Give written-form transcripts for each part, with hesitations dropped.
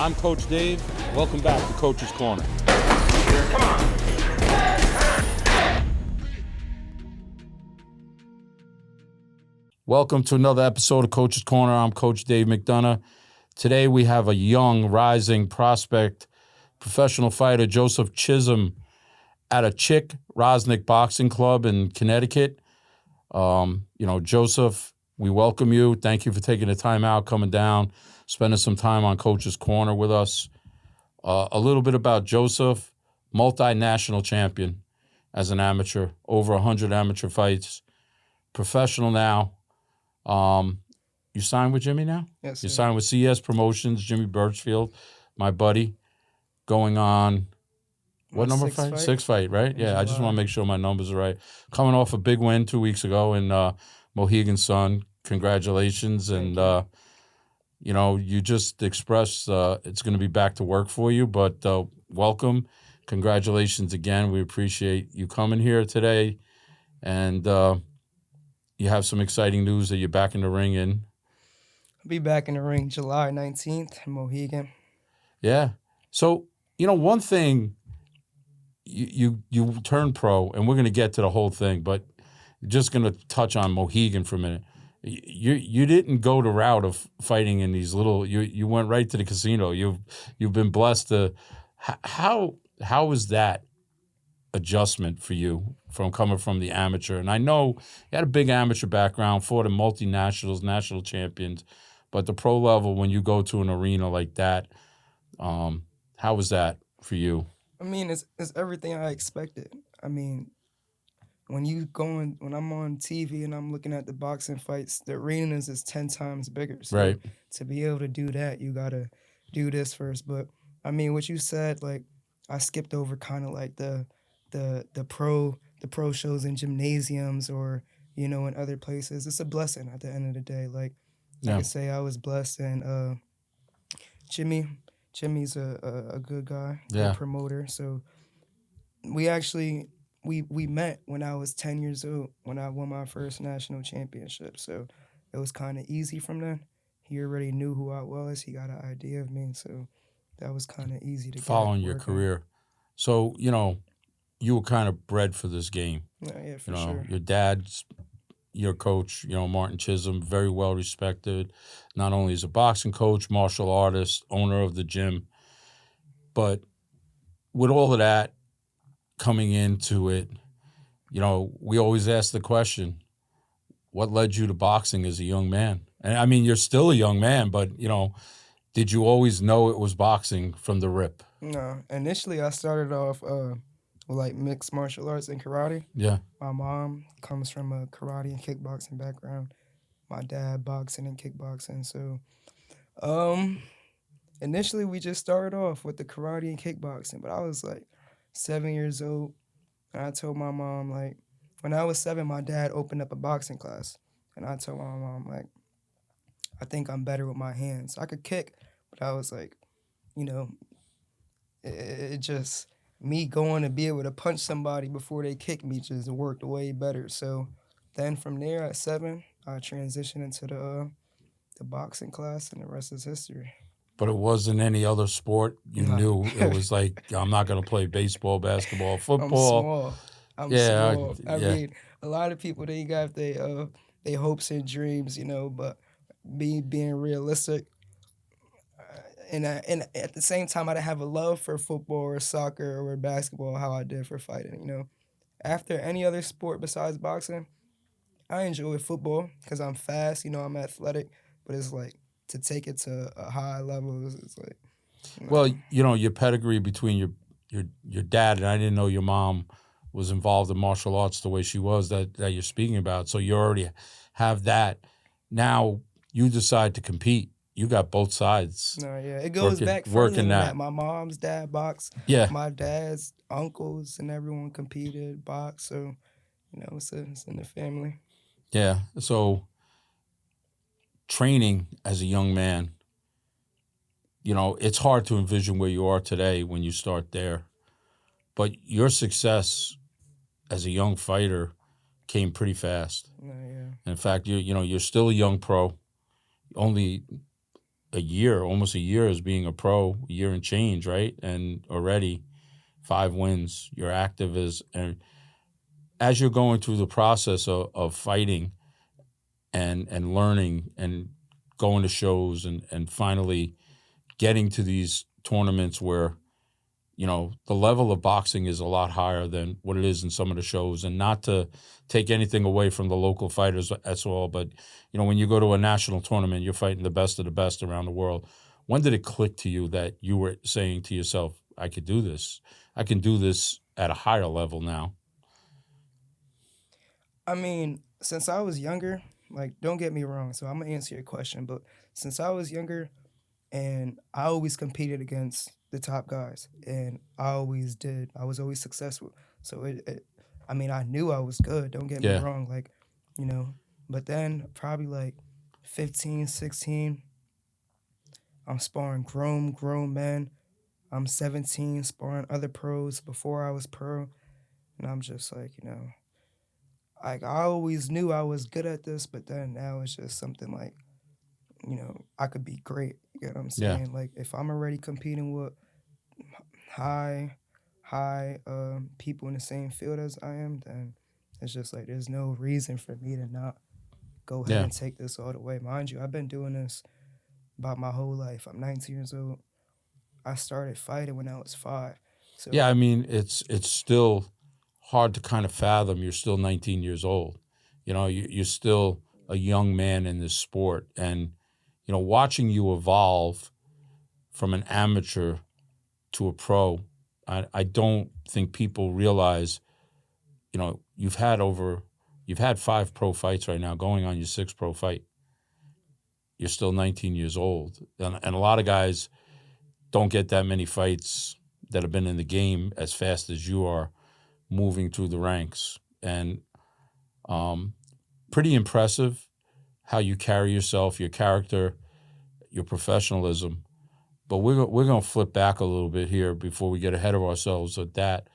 I'm Coach Dave. Welcome back to Coach's Corner. Come on. Welcome to another episode of Coach's Corner. I'm Coach Dave McDonough. Today we have a young, rising prospect, professional fighter, Joseph Chisolm, at a Chick Rosnick Boxing Club in Connecticut. Joseph, we welcome you. Thank you for taking the time out, coming down, spending some time on Coach's Corner with us. A little bit about Joseph, multinational champion as an amateur, over 100 amateur fights, professional now. You signed with Jimmy now? Yes, sir. You signed with CES Promotions, Jimmy Birchfield, my buddy, going on, what number fight? Sixth fight, right? Yeah, I just want to make sure my numbers are right. Coming off a big win 2 weeks ago in Mohegan Sun. Congratulations. And, you just expressed it's going to be back to work for you, but welcome. Congratulations again. We appreciate you coming here today. And you have some exciting news that you're back in the ring in. I'll be back in the ring July 19th in Mohegan. Yeah. So, one thing, you turned pro, and we're going to get to the whole thing, but just going to touch on Mohegan for a minute. You didn't go the route of fighting in these little. You went right to the casino. You've been blessed to. How is that adjustment for you from coming from the amateur? And I know you had a big amateur background, fought in multinationals, national champions, but the pro level, when you go to an arena like that, how was that for you? I mean, it's everything I expected. I mean, when I'm on TV and I'm looking at the boxing fights, the arenas is 10 times bigger. So right. To be able to do that, you gotta do this first. But I mean, what you said, like, I skipped over kind of like the pro shows in gymnasiums or in other places. It's a blessing at the end of the day. Like I can say, I was blessed, and Jimmy's a good guy, good promoter. So we actually we met when I was 10 years old when I won my first national championship. So it was kind of easy from then. He already knew who I was. He got an idea of me, so that was kind of easy to following your career. So you were kind of bred for this game. Yeah, for sure. Your dad's your coach, Martin Chisolm, very well respected, not only as a boxing coach, martial artist, owner of the gym. But with all of that coming into it, we always ask the question, what led you to boxing as a young man? And I mean, you're still a young man, but, did you always know it was boxing from the rip? No. Initially, I started off like mixed martial arts and karate. Yeah. My mom comes from a karate and kickboxing background. My dad boxing and kickboxing. So initially we just started off with the karate and kickboxing, but I was like 7 years old, and I told my mom, like, when I was 7, my dad opened up a boxing class, and I told my mom, like, I think I'm better with my hands. I could kick, but I was like, it just, me going to be able to punch somebody before they kick me just worked way better. So then from there at 7, I transitioned into the boxing class, and the rest is history. But it wasn't any other sport? You knew it was like, I'm not going to play baseball, basketball, football. I'm small. I mean, a lot of people, they got their hopes and dreams, but being realistic, and at the same time, I didn't have a love for football or soccer or basketball how I did for fighting. After any other sport besides boxing, I enjoy football because I'm fast. I'm athletic, but it's like to take it to a high level. It's like, well, your pedigree between your dad, and I didn't know your mom was involved in martial arts the way she was that you're speaking about. So you already have that. Now you decide to compete. You got both sides. No, yeah, it goes back further than that. My mom's dad boxed. Yeah. My dad's uncles and everyone competed, boxed. So, it's in the family. Yeah. So training as a young man, it's hard to envision where you are today when you start there. But your success as a young fighter came pretty fast. Yeah. In fact, you're still a young pro. Only almost a year as being a pro, a year and change, right? And already 5 wins. You're active as you're going through the process of fighting and learning and going to shows and finally getting to these tournaments where, the level of boxing is a lot higher than what it is in some of the shows. And not to take anything away from the local fighters at all, but, when you go to a national tournament, you're fighting the best of the best around the world. When did it click to you that you were saying to yourself, I could do this? I can do this at a higher level now. I mean, since I was younger, like, don't get me wrong, so I'm gonna answer your question, but since I was younger, and I always competed against the top guys, and I always did. I was always successful. So I mean, I knew I was good. Don't get me Yeah. wrong, like, you know. But then probably like 15, 16, I'm sparring grown men. I'm 17, sparring other pros before I was pro, and I'm just like, like I always knew I was good at this, but then now it's just something like, I could be great. You get what I'm Yeah. saying? Like if I'm already competing with high, high people in the same field as I am, then it's just like there's no reason for me to not go ahead Yeah. and take this all the way. Mind you, I've been doing this about my whole life. I'm 19 years old. I started fighting when I was 5. Yeah, I So mean, it's still hard to kind of fathom. You're still 19 years old. You're still a young man in this sport. And, watching you evolve from an amateur to a pro, I don't think people realize, you've had 5 pro fights right now, going on your 6th pro fight. You're still 19 years old. And a lot of guys don't get that many fights that have been in the game as fast as you are moving through the ranks. And pretty impressive how you carry yourself, your character, your professionalism. But we're going to flip back a little bit here before we get ahead of ourselves at that.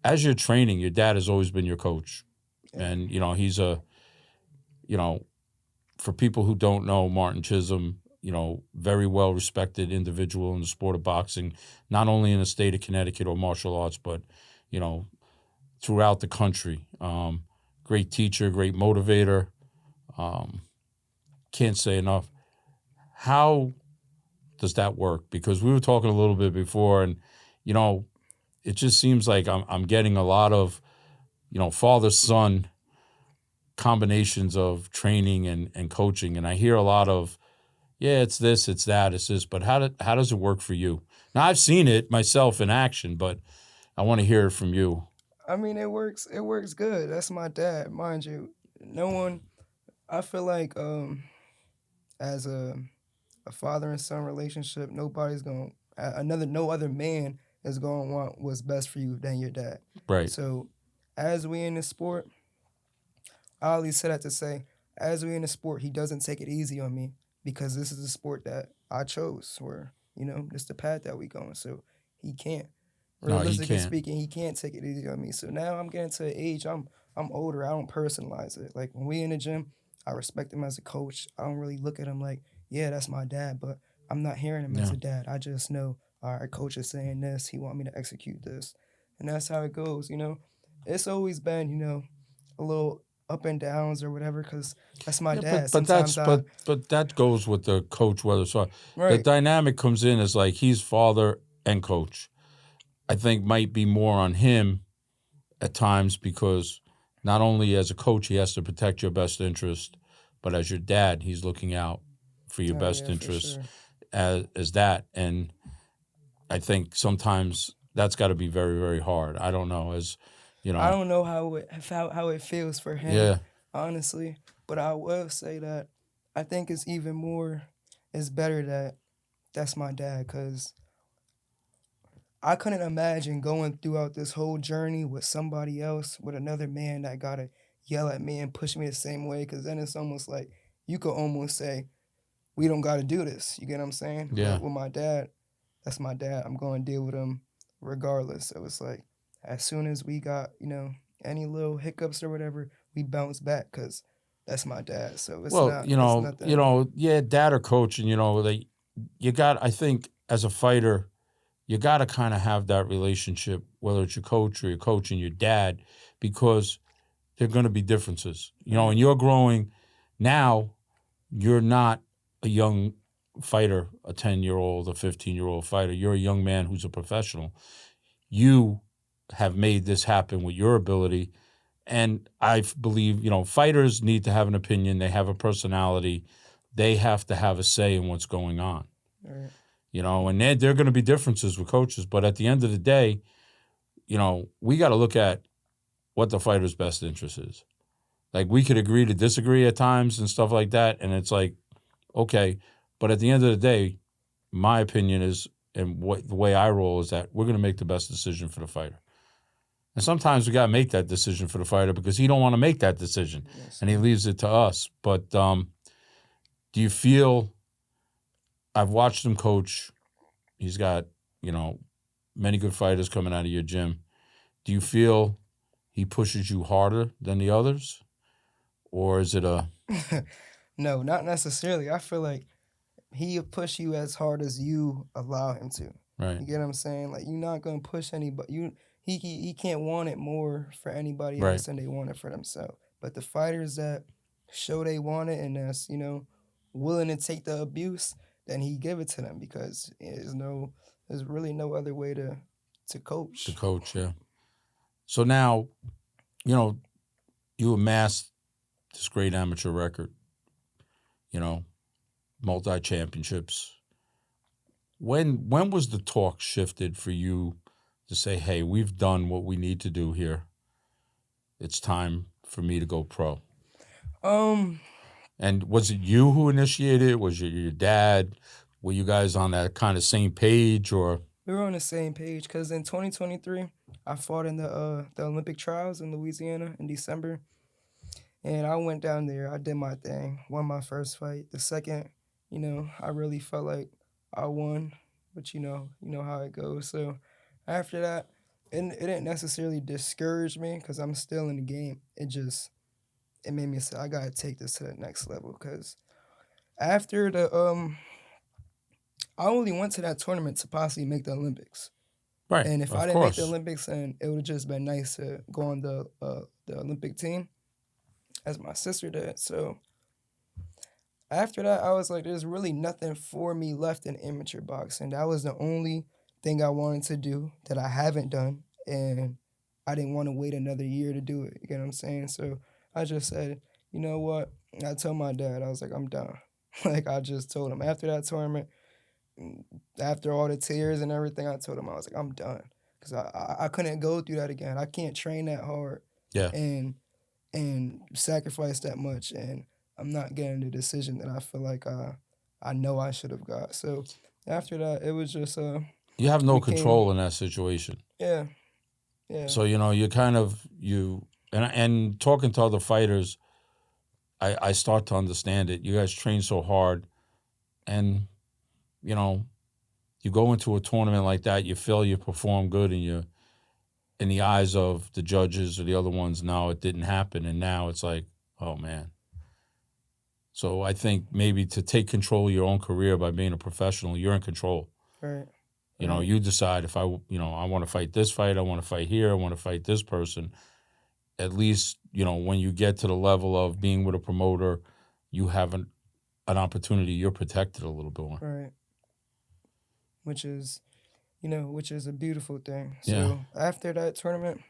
As you're training, your dad has always been your coach. yeah, And, he's for people who don't know, Martin Chisholm, very well respected individual in the sport of boxing, not only in the state of Connecticut or martial arts, but, throughout the country. Great teacher, great motivator. Can't say enough. How does that work? Because we were talking a little bit before, and it just seems like I'm getting a lot of father son combinations of training and coaching, and I hear a lot of it's this, it's that, it's this. But how does it work for you? Now I've seen it myself in action, but I want to hear it from you. I mean it works. It works good. That's my dad, mind you. No one. I feel like as a father and son relationship, nobody's going no other man is going to want what's best for you than your dad. Right. So as we in this sport, I always said that to say, as we in the sport, he doesn't take it easy on me because this is a sport that I chose, where it's the path that we going. So he can't. No, he Realistically can't. speaking, he can't take it easy on me. So now I'm getting to an age. I'm older. I don't personalize it. Like when we in the gym, I respect him as a coach. I don't really look at him like, yeah, that's my dad, but I'm not hearing him as Yeah. a dad. I just know, all right, coach is saying this. He want me to execute this, and that's how it goes. It's always been a little up and downs or whatever, because that's my Yeah, dad. but that's Sometimes but that goes with the coach, whether so the right. dynamic comes in as like he's father and coach. I think might be more on him at times because not only as a coach he has to protect your best interest, but as your dad he's looking out for your Oh best yeah, for interests sure. as that. And I think sometimes that's got to be very, very hard. I don't know, as I don't know how it feels for him, yeah, honestly, but I will say that I think it's even more. It's better that that's my dad, because I couldn't imagine going throughout this whole journey with somebody else, with another man that gotta yell at me and push me the same way. Because then it's almost like you could almost say we don't gotta do this. You get what I'm saying? yeah, But with my dad, that's my dad. I'm going to deal with him regardless. So it's like as soon as we got any little hiccups or whatever, we bounce back because that's my dad. So it's Well, not. It's nothing. yeah, dad or coach, and I think as a fighter, you got to kind of have that relationship, whether it's your coach or your coach and your dad, because there are going to be differences. And you're growing now. You're not a young fighter, a 10-year-old, a 15-year-old fighter. You're a young man who's a professional. You have made this happen with your ability. And I believe, fighters need to have an opinion. They have a personality. They have to have a say in what's going on. Right. And there are going to be differences with coaches. But at the end of the day, we got to look at what the fighter's best interest is. Like, we could agree to disagree at times and stuff like that. And it's like, okay. But at the end of the day, my opinion is, and the way I roll is that we're going to make the best decision for the fighter. And sometimes we got to make that decision for the fighter because he don't want to make that decision. Yes, and he leaves it to us. But do you feel, I've watched him coach. He's got, many good fighters coming out of your gym. Do you feel he pushes you harder than the others? Or is it a... No, not necessarily. I feel like he'll push you as hard as you allow him to. Right. You get what I'm saying? Like, you're not gonna push anybody. He can't want it more for anybody Right. else than they want it for themselves. But the fighters that show they want it and that's willing to take the abuse, then he give it to them because there's really no other way to coach. To coach, yeah. So now, you amassed this great amateur record. Multi-championships. When was the talk shifted for you to say, hey, we've done what we need to do here. It's time for me to go pro? And was it you who initiated it? Was it your dad? Were you guys on that kind of same page, or? We were on the same page because in 2023, I fought in the Olympic trials in Louisiana in December. And I went down there. I did my thing, won my first fight. The second, I really felt like I won, but you know how it goes. So after that, it didn't necessarily discourage me because I'm still in the game. It made me say I gotta take this to the next level because after I only went to that tournament to possibly make the Olympics. Right. And if of I didn't make course. the Olympics, then it would have just been nice to go on the Olympic team, as my sister did. So after that, I was like, there's really nothing for me left in amateur boxing. That was the only thing I wanted to do that I haven't done, and I didn't want to wait another year to do it. You get what I'm saying? So I just said, you know what? I told my dad, I was like, I'm done. Like, I just told him after that tournament, after all the tears and everything, I told him, I was like, I'm done. Because I couldn't go through that again. I can't train that hard. Yeah. And sacrifice that much, and I'm not getting the decision that I feel like I know I should have got. So after that, it was just you have no control in that situation. Yeah. So you kind of and talking to other fighters, I start to understand it. You guys train so hard, and you go into a tournament like that, you feel you perform good, and you, in the eyes of the judges or the other ones, no, it didn't happen. And now it's like, oh, man. So I think maybe to take control of your own career by being a professional, you're in control. Right. You decide if I want to fight this fight, I want to fight here, I want to fight this person. At least, when you get to the level of being with a promoter, you have an opportunity, you're protected a little bit more. Right. Which is a beautiful thing. Yeah. So after that tournament,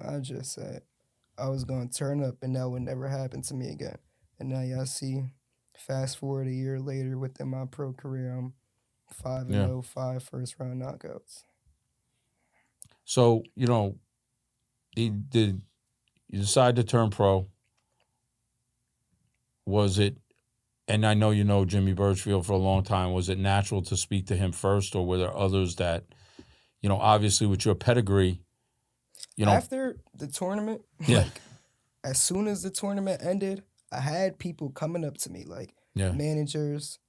I just said I was going to turn up and that would never happen to me again. And now y'all see, fast forward a year later within my pro career, I'm 5-0, 5 first-round knockouts. So, you decide to turn pro. Was it, and I know you know Jimmy Birchfield for a long time, was it natural to speak to him first, or were there others that, obviously with your pedigree, After the tournament, as soon as the tournament ended, I had people coming up to me, like managers,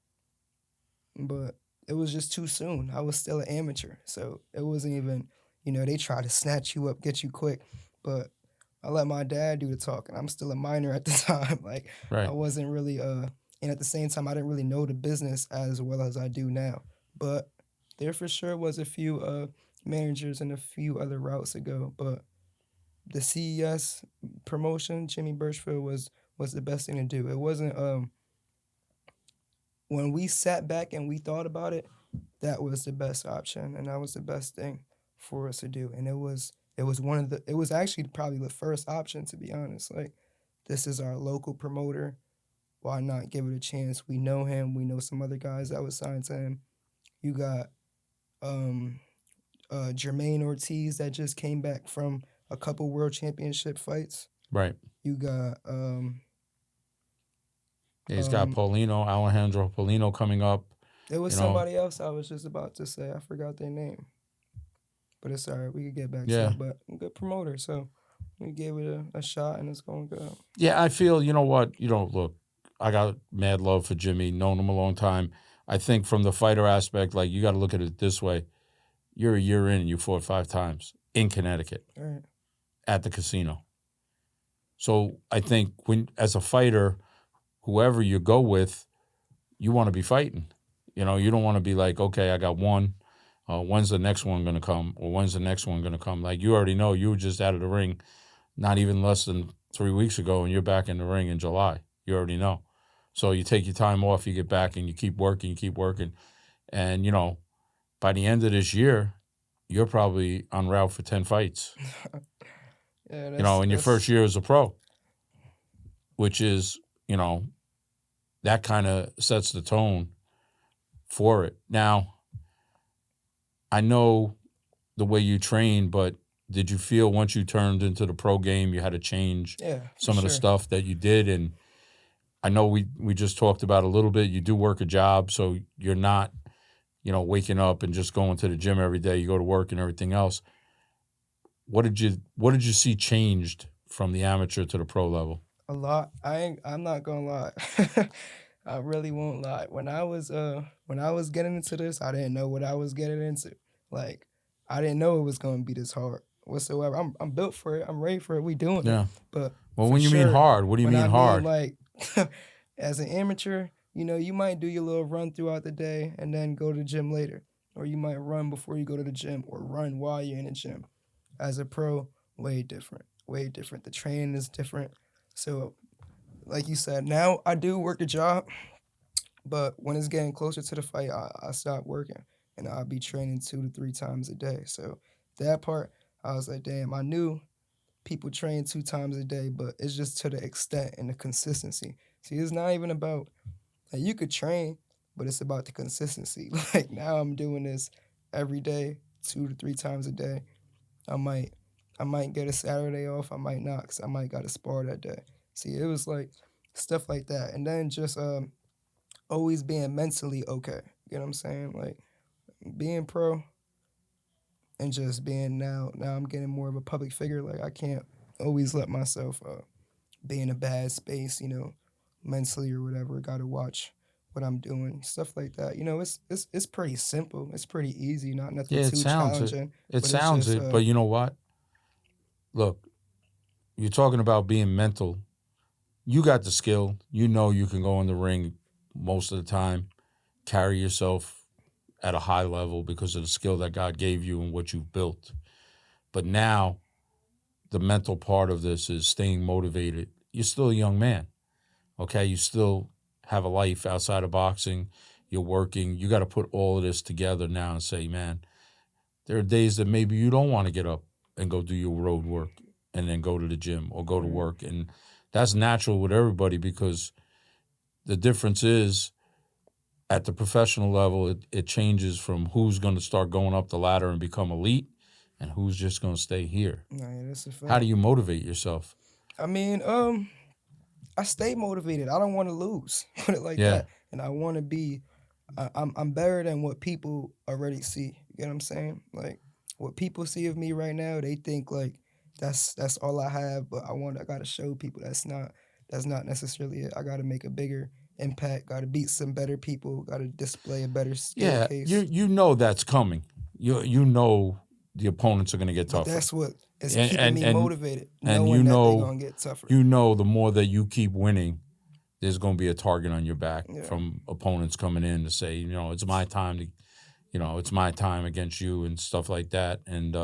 but it was just too soon. I was still an amateur, so it wasn't even, they try to snatch you up, get you quick. But I let my dad do the talking. I'm still a minor at the time. Like I Right. wasn't really and at the same time I didn't really know the business as well as I do now. But there for sure was a few managers and a few other routes to go. But the CES promotion, Jimmy Birchfield was the best thing to do. It wasn't when we sat back and we thought about it, that was the best option and that was the best thing for us to do. And it was actually probably the first option, to be honest. Like, this is our local promoter. Why not give it a chance? We know him. We know some other guys that was signed to him. You got um Jermaine Ortiz that just came back from a couple world championship fights. Right. You got Yeah, he's got Alejandro Paulino coming up. there was You know. somebody else I was just about to say. I forgot their name. But it's all right. We could get back to Yeah. it. But good promoter. So we gave it a shot and it's going good. Yeah, I feel, you know what, look, I got mad love for Jimmy, known him a long time. I think from the fighter aspect, like, you got to look at it this way. You're a year in and you fought 5 times in Connecticut All right. at the casino. So I think as a fighter, whoever you go with, you want to be fighting. You don't want to be like, okay, I got one. When's the next one going to come? Or when's the next one going to come? Like, you already know you were just out of the ring not even less than 3 weeks ago, and you're back in the ring in July. You already know. So you take your time off, you get back, and you keep working. And, by the end of this year, you're probably en route for 10 fights, Yeah, in your first year as a pro, which is, that kind of sets the tone for it. Now, I know the way you train, but did you feel once you turned into the pro game you had to change some of the stuff that you did? And I know we just talked about a little bit. You do work a job, so you're not, waking up and just going to the gym every day. You go to work and everything else. What did you see changed from the amateur to the pro level? A lot. I'm not gonna lie. I really won't lie. When I was getting into this, I didn't know what I was getting into. Like, I didn't know it was gonna be this hard whatsoever. I'm built for it. I'm ready for it. We doing it. But well, when you mean hard, what do you mean hard? Like, as an amateur, you might do your little run throughout the day and then go to the gym later, or you might run before you go to the gym, or run while you're in the gym. As a pro, way different. Way different. The training is different. So, like you said, now I do work a job, but when it's getting closer to the fight, I stop working and I'll be training 2 to 3 times a day. So that part, I was like, damn, I knew people train 2 times a day, but it's just to the extent and the consistency. See, it's not even about, like, you could train, but it's about the consistency. Like, now I'm doing this every day, 2 to 3 times a day. I might get a Saturday off. I might not, because I might got to spar that day. See, it was like stuff like that. And then just always being mentally okay. You know what I'm saying? Like, being pro and just being now I'm getting more of a public figure. Like, I can't always let myself be in a bad space, mentally or whatever. Got to watch what I'm doing, stuff like that. It's pretty simple. It's pretty easy, not nothing too challenging. It sounds it, but you know what? Look, you're talking about being mental. You got the skill. You can go in the ring most of the time, carry yourself at a high level because of the skill that God gave you and what you've built. But now, the mental part of this is staying motivated. You're still a young man, okay? You still have a life outside of boxing. You're working. You got to put all of this together now and say, man, there are days that maybe you don't want to get up and go do your road work and then go to the gym or go to work. And that's natural with everybody, because the difference is at the professional level, it changes from who's going to start going up the ladder and become elite and who's just going to stay here. Yeah, that's a fact. How do you motivate yourself? I mean, I stay motivated. I don't want to lose. Put it like that. And I want to be. I'm better than what people already see. You know what I'm saying? Like, what people see of me right now, they think like that's all I have. But I got to show people that's not necessarily it. I got to make a bigger impact. Got to beat some better people. Got to display a better skill case. You know that's coming. You know the opponents are going to get tougher. That's what It's And keeping me motivated, and knowing that they're gonna get tougher. the more that you keep winning, there's going to be a target on your back Yeah. from opponents coming in to say, it's my time to, it's my time against you and stuff like that. And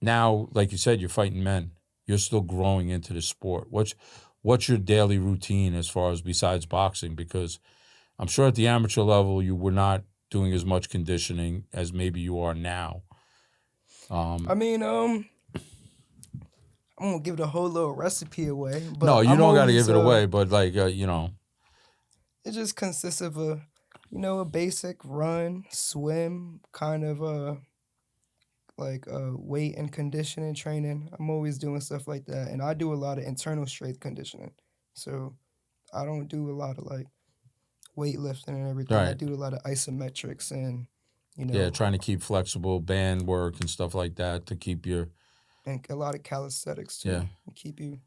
now, like you said, you're fighting men. You're still growing into the sport. What's your daily routine as far as besides boxing? Because I'm sure at the amateur level you were not doing as much conditioning as maybe you are now. I mean, I'm gonna give the whole little recipe away. But No, you I'm don't got to always, give it away. But like, it just consists of a basic run, swim, kind of weight and conditioning training. I'm always doing stuff like that, and I do a lot of internal strength conditioning. So I don't do a lot of like weightlifting and everything. I Right. do a lot of isometrics and trying to keep flexible band work and stuff like that to keep your and a lot of calisthenics too. Yeah. Keep you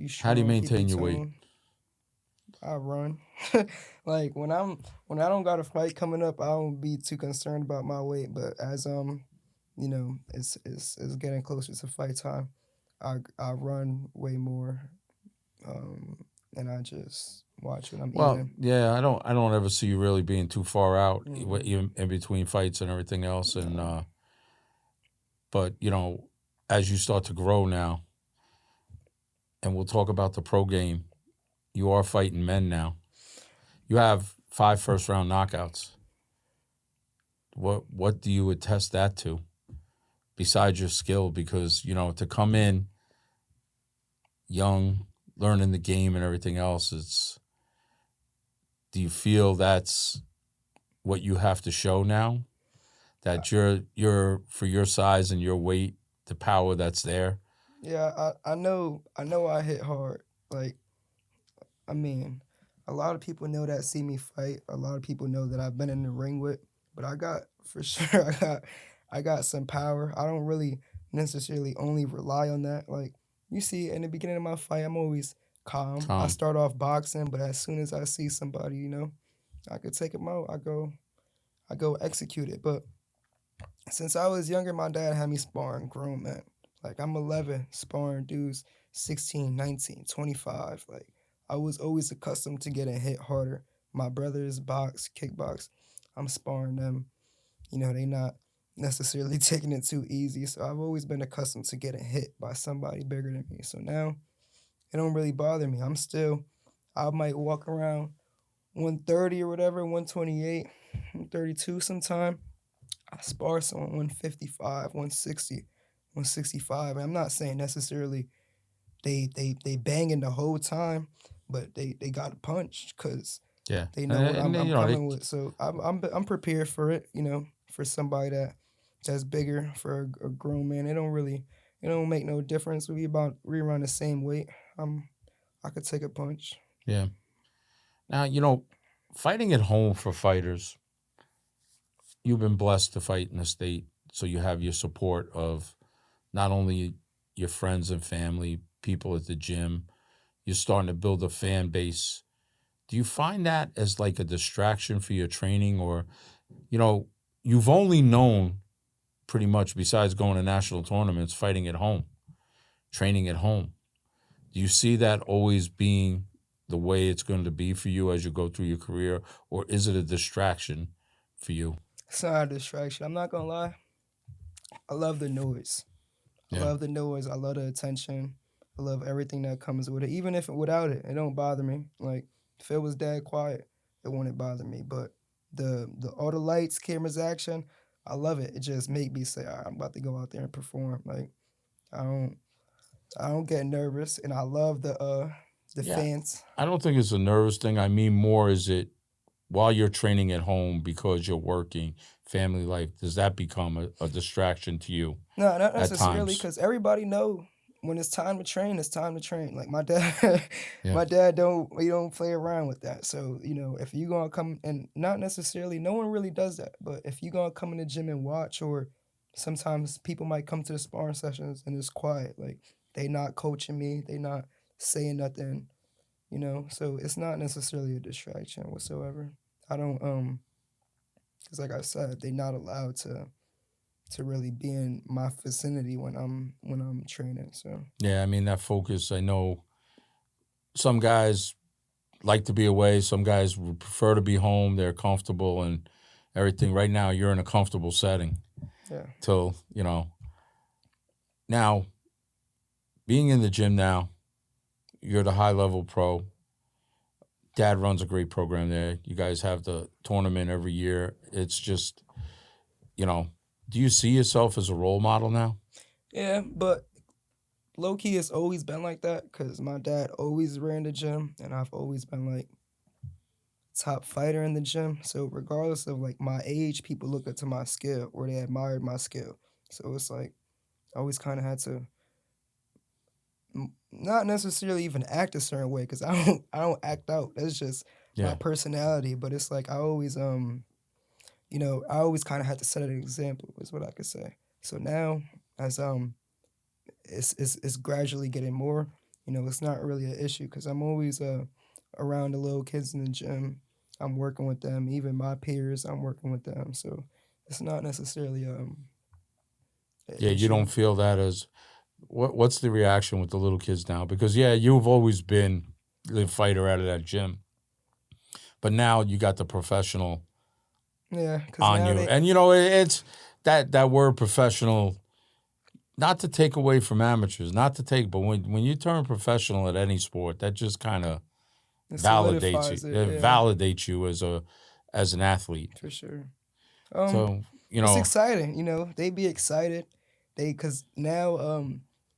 strong. How do you keep maintain your weight? toned. I run. Like when I don't got a fight coming up, I don't be too concerned about my weight. But as it's getting closer to fight time, I run way more, and I just watch what I'm Well, eating. yeah, I don't ever see you really being too far out Mhm. even in between fights and everything else. And but as you start to grow now, and we'll talk about the pro game, you are fighting men now. You have 5 first-round knockouts. What do you attest that to? Besides your skill, because to come in young, learning the game and everything else, do you feel that's what you have to show now? That you're for your size and your weight, the power that's there. Yeah, I know I hit hard. Like, I mean, a lot of people know that see me fight. A lot of people know that I've been in the ring with, but I got for sure I got some power. I don't really necessarily only rely on that. Like you see in the beginning of my fight, I'm always calm. I start off boxing, but as soon as I see somebody, I could take them out. I go execute it. But since I was younger, my dad had me sparring grown men. Like I'm 11, sparring dudes 16, 19, 25. Like I was always accustomed to getting hit harder. My brothers box, kickbox. I'm sparring them. They not necessarily taking it too easy. So I've always been accustomed to getting hit by somebody bigger than me. So now it don't really bother me. I might walk around 130 or whatever, 128, 132 sometime. I spar someone 155, 160, 165. And I'm not saying necessarily they banging the whole time, but they got a punch because Yeah, they know what I'm they, coming with. So I'm prepared for it. For somebody that's bigger, for a grown man. It don't make no difference. We around the same weight. I could take a punch. yeah. Now fighting at home for fighters. You've been blessed to fight in the state, so you have your support of not only your friends and family, people at the gym. You're starting to build a fan base. Do you find that as like a distraction for your training, or you've only known pretty much besides going to national tournaments, fighting at home, training at home. Do you see that always being the way it's going to be for you as you go through your career, or is it a distraction for you? It's not a distraction. I'm not gonna lie. I love the noise. I Yeah. love the noise. I love the attention. I love everything that comes with it. Even if without it, it don't bother me. Like if it was dead quiet, it wouldn't bother me. But the all the lights, cameras, action, I love it. It just make me say, all right, I'm about to go out there and perform. Like I don't I don't get nervous, and I love the Yeah. fans. I don't think it's a nervous thing. I mean, more is it while you're training at home because you're working, family life, does that become a distraction to you No, not at necessarily, times? because everybody know when it's time to train, it's time to train. Like my dad, Yeah. my dad don't play around with that. So if you gonna come and not necessarily, no one really does that. But if you gonna come in the gym and watch, or sometimes people might come to the sparring sessions and it's quiet, like they not coaching me, they not saying nothing, So it's not necessarily a distraction whatsoever. I don't because like I said, they not allowed to to really be in my vicinity when I'm training. So Yeah, I mean, that focus, I know some guys like to be away. Some guys would prefer to be home. They're comfortable and everything. Right now, you're in a comfortable setting yeah, till, now being in the gym now, you're the high level pro. Dad runs a great program there. You guys have the tournament every year. It's just, do you see yourself as a role model now? yeah, but low key, it's always been like that because my dad always ran the gym, and I've always been like top fighter in the gym. So regardless of like my age, people look up to my skill or they admired my skill. So it's like I always kind of had to not necessarily even act a certain way because I don't act out. That's just my Yeah. personality. But it's like I always I always kind of had to set an example is what I could say. So now as it's gradually getting more. It's not really an issue because I'm always around the little kids in the gym. I'm working with them, even my peers. I'm working with them, so it's not necessarily an Yeah, you issue. don't feel that as what's the reaction with the little kids now? Because yeah, you've always been the fighter out of that gym, but now you got the professional Yeah, because on now you, they and it's that word professional. Not to take away from amateurs, not to take, but when you turn professional at any sport, that just kind of it validates you. solidifies it. It Yeah, validates you as an athlete. for sure. So It's exciting. They be excited. Cause now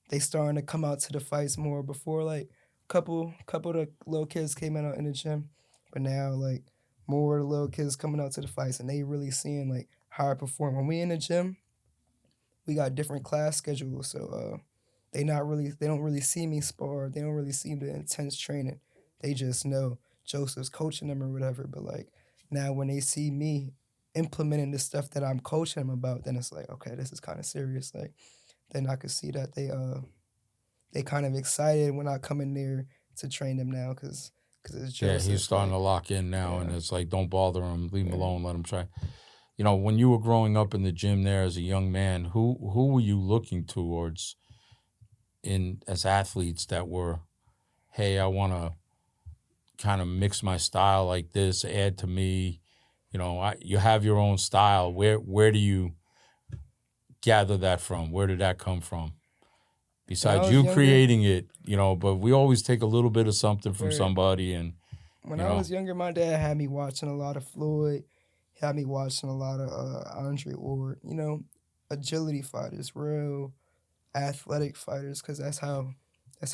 they starting to come out to the fights more. Before like couple of the little kids came out in the gym, but now like more of the little kids coming out to the fights and they really seeing like how I perform. When we in the gym, we got different class schedules, so they don't really see me spar. They don't really see the intense training. They just know Joseph's coaching them or whatever. But like now when they see me implementing the stuff that I'm coaching them about, then it's like, okay, this is kind of serious. Like then I could see that they kind of excited when I come in there to train them now because it's yeah, he's Joseph. starting Like to lock in now, and yeah, it's like, don't bother him, leave him yeah. alone, let him try. When you were growing up in the gym there as a young man, who were you looking towards in as athletes that were, hey, I want to kind of mix my style like this, add to me. You have your own style. Where do you gather that from? Where did that come from? When I Besides was you younger, creating it, but we always take a little bit of something from or somebody, and when you I know, was younger, my dad had me watching a lot of Floyd, had me watching a lot of Andre Ward, agility fighters, real athletic fighters, because that's how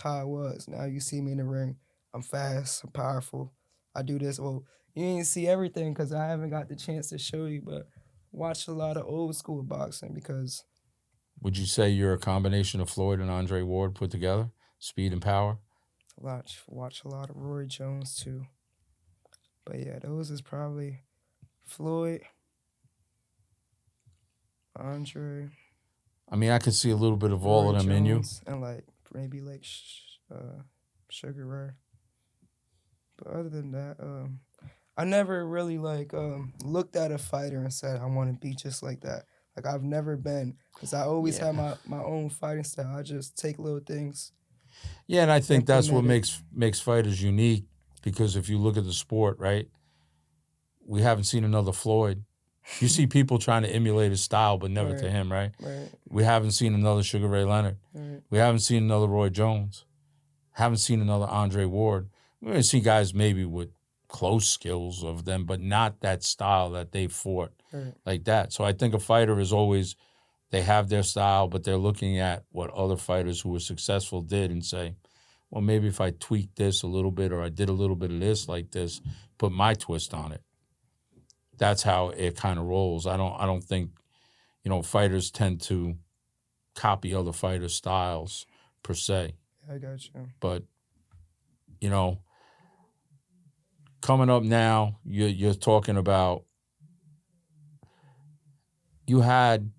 I was. Now you see me in the ring, I'm fast, I'm powerful, I do this. Well, you didn't see everything because I haven't got the chance to show you, but watch a lot of old school boxing because would you say you're a combination of Floyd and Andre Ward put together, speed and power? watch a lot of Roy Jones too. But yeah, those is probably Floyd, Andre, I mean, I could see a little bit of all Roy of them in you. Jones, and like maybe like Sugar Ray. But other than that, I never really like looked at a fighter and said I want to be just like that. Like I've never been because I always Yeah. have my own fighting style. I just take little things, Yeah, and I think that's what implement it. makes fighters unique, because if you look at the sport, right, we haven't seen another Floyd. You see people trying to emulate his style, but never to Right, him, right? right, We haven't seen another Sugar Ray Leonard. right, We haven't seen another Roy Jones. Haven't seen another Andre Ward. We're going to see guys maybe with close skills of them, but not that style that they fought right. like that. So I think a fighter is always, they have their style, but they're looking at what other fighters who were successful did and say, well, maybe if I tweak this a little bit, or I did a little bit of this like this, put my twist on it. That's how it kind of rolls. I don't think, fighters tend to copy other fighters' styles per se. I got you. But, you know, coming up now, you're talking about, you had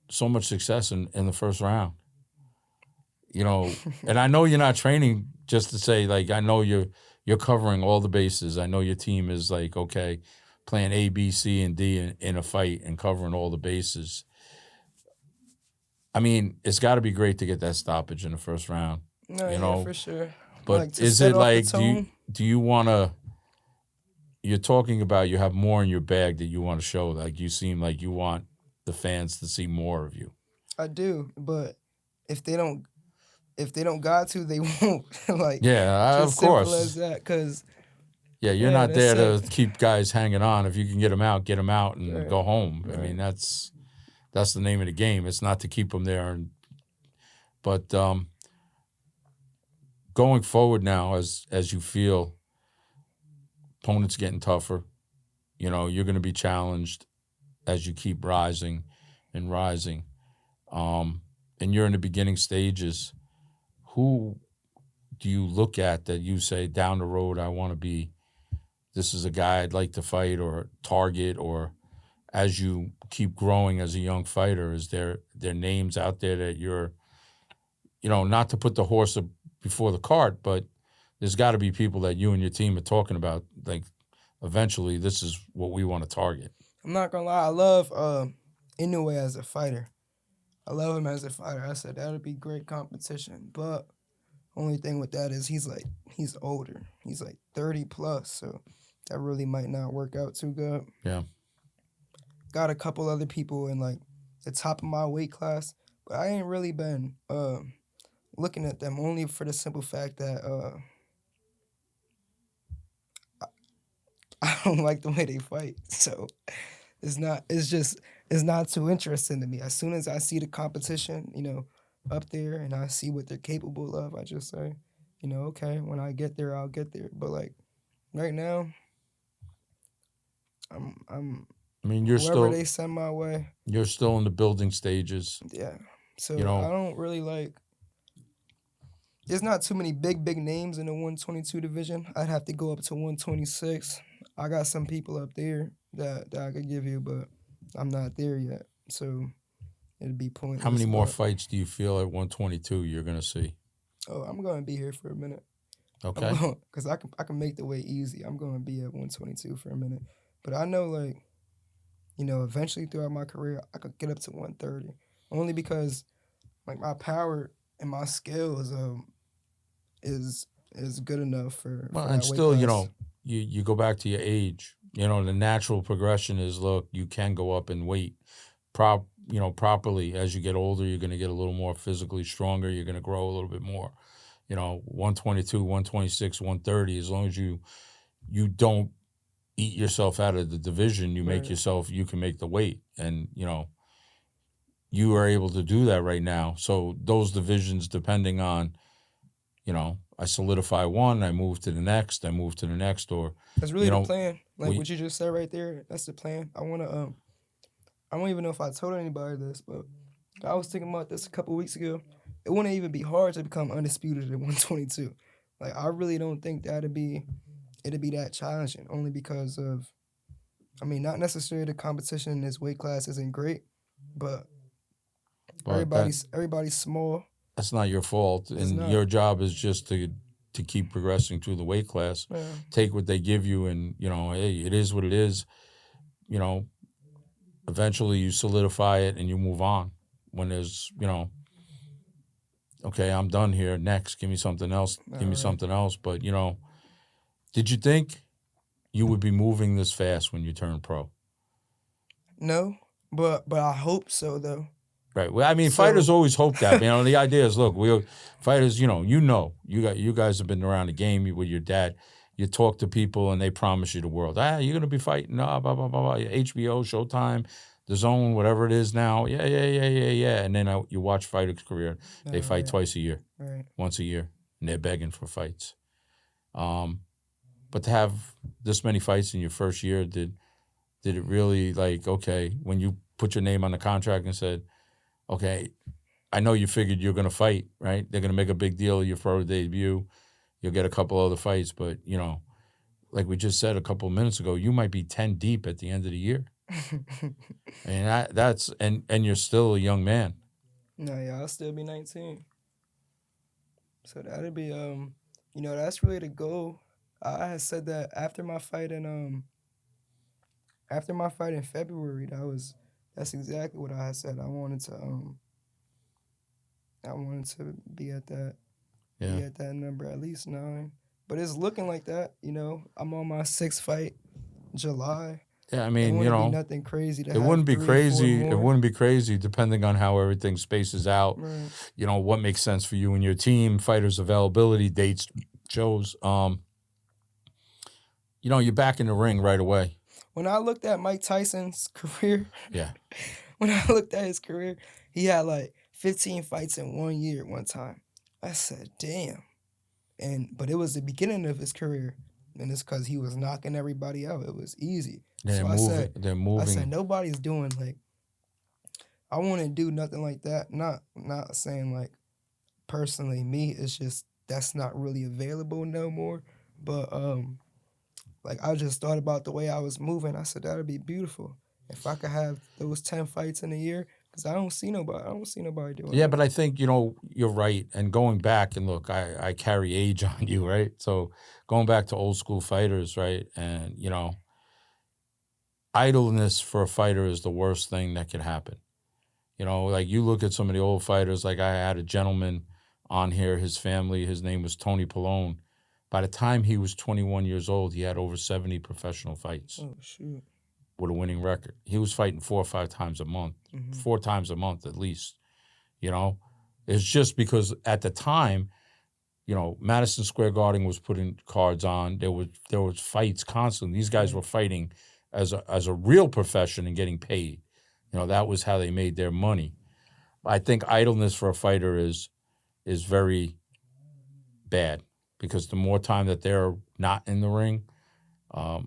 so much success in the first round. And I know you're not training just to say, like, I know you're covering all the bases. I know your team is like, okay, playing A, B, C, and D in a fight and covering all the bases. I mean, it's got to be great to get that stoppage in the first round. No, You yeah, know, for sure. but Like to is set it off the like tone. do you want to? You're talking about you have more in your bag that you want to show. Like you seem like you want the fans to see more of you. I do, but if they don't, if they don't got to, they won't. Like Yeah, of just simple as course. that. Cause Yeah, you're yeah, not that's there it. to keep guys hanging on. If you can get them out, and Right, go home. I mean, right. that's the name of the game. It's not to keep them there. But going forward now, as you feel opponents getting tougher, you're going to be challenged as you keep rising and rising. And you're in the beginning stages. Who do you look at that you say down the road, I want to be, this is a guy I'd like to fight or target, or as you keep growing as a young fighter, is there names out there that you're, not to put the horse before the cart, but there's got to be people that you and your team are talking about, like eventually this is what we want to target. I'm not gonna lie. I love Inoue as a fighter. I love him as a fighter. I said that would be great competition, but only thing with that is he's older. He's like 30 plus, so that really might not work out too good. Yeah. Got a couple other people in like the top of my weight class, but I ain't really been looking at them only for the simple fact that I don't like the way they fight. So it's not too interesting to me. As soon as I see the competition, up there and I see what they're capable of, I just say, okay, when I get there, I'll get there. But like right now, I'm I mean, whoever they send my way, you're still in the building stages. yeah. You So I know, don't really like. There's not too many big names in the 122 division. I'd have to go up to 126. I got some people up there that I could give you, but I'm not there yet. So it'd be pointless. how many more But, fights do you feel at 122 you're going to see? oh, I'm going to be here for a minute. Okay. Because I can make the way easy. I'm going to be at 122 for a minute. But I know, like, eventually throughout my career, I could get up to 130. Only because, like, my power and my skills is good enough for Well, that and weight still, class. you go back to your age. The natural progression is, look, you can go up in weight. Properly as you get older, you're going to get a little more physically stronger. You're going to grow a little bit more. 122, 126, 130. As long as you don't eat yourself out of the division, you make Right. yourself. You can make the weight, and you are able to do that right now. So those divisions, depending on, I solidify one, I move to the next, or That's really the plan. Like we what you just said right there. That's the plan. I want to. I don't even know if I told anybody this, but I was thinking about this a couple weeks ago. It wouldn't even be hard to become undisputed at 122. Like I really don't think it'd be that challenging. Only because of, I mean, not necessarily the competition in this weight class isn't great, but but that everybody's small. that's not your fault, It's and not. your job is just to keep progressing through the weight class. Yeah. Take what they give you, and hey, it is what it is. You know, eventually you solidify it and you move on. When there's okay, I'm done here. Next, give me something else. All Give me right. something else. But did you think you would be moving this fast when you turn pro? No, but I hope so though. Right. Well, I mean, So fighters always hope that. The idea is, look, fighters. You guys have been around the game with your dad. You talk to people and they promise you the world. You're gonna be fighting. Blah blah blah blah. HBO, Showtime, The Zone, whatever it is now. Yeah. And then you watch fighters' career. They fight right, twice a year, right. once a year, and they're begging for fights. But to have this many fights in your first year, did it really, like, okay, when you put your name on the contract and said, okay, I know you figured you're going to fight, right? They're going to make a big deal of your pro debut. You'll get a couple other fights, but, like we just said a couple of minutes ago, you might be 10 deep at the end of the year. And that's you're still a young man. No, yeah, I'll still be 19. So that'd be that's really the goal. I had said that after my fight in February, that's exactly what I had said. I wanted to I wanted to be at that Yeah. be at that number, at least 9. But it's looking like that, you know. I'm on my 6th fight, July. Yeah, I It mean, wouldn't be nothing crazy to it have wouldn't be 3 or 4 crazy. It more. wouldn't be crazy depending on how everything spaces out. Right. What makes sense for you and your team, fighters' availability, dates, shows. You're back in the ring right away. When I looked at Mike Tyson's career, Yeah. when I looked at his career, he had like 15 fights in 1 year at one time. I said, damn. But it was the beginning of his career. And it's because he was knocking everybody out. It was easy. They're moving. I said, nobody's doing like, I want to do nothing like that. Not saying like personally me, it's just that's not really available no more. But like I just thought about the way I was moving. I said that'd be beautiful if I could have those 10 fights in a year. Because I don't see nobody doing Yeah, that. but I think, you're right. And going back and look, I carry age on you, right? So going back to old school fighters, right? And, idleness for a fighter is the worst thing that could happen. Like you look at some of the old fighters, like I had a gentleman on here, his family, his name was Tony Pallone. By the time he was 21 years old, he had over 70 professional fights. Oh, shoot. With a winning record. He was fighting 4 or 5 times a month, 4 times a month at least. It's just because at the time, Madison Square Garden was putting cards on. There was fights constantly. These guys were fighting as a real profession and getting paid. That was how they made their money. I think idleness for a fighter is very bad because the more time that they're not in the ring,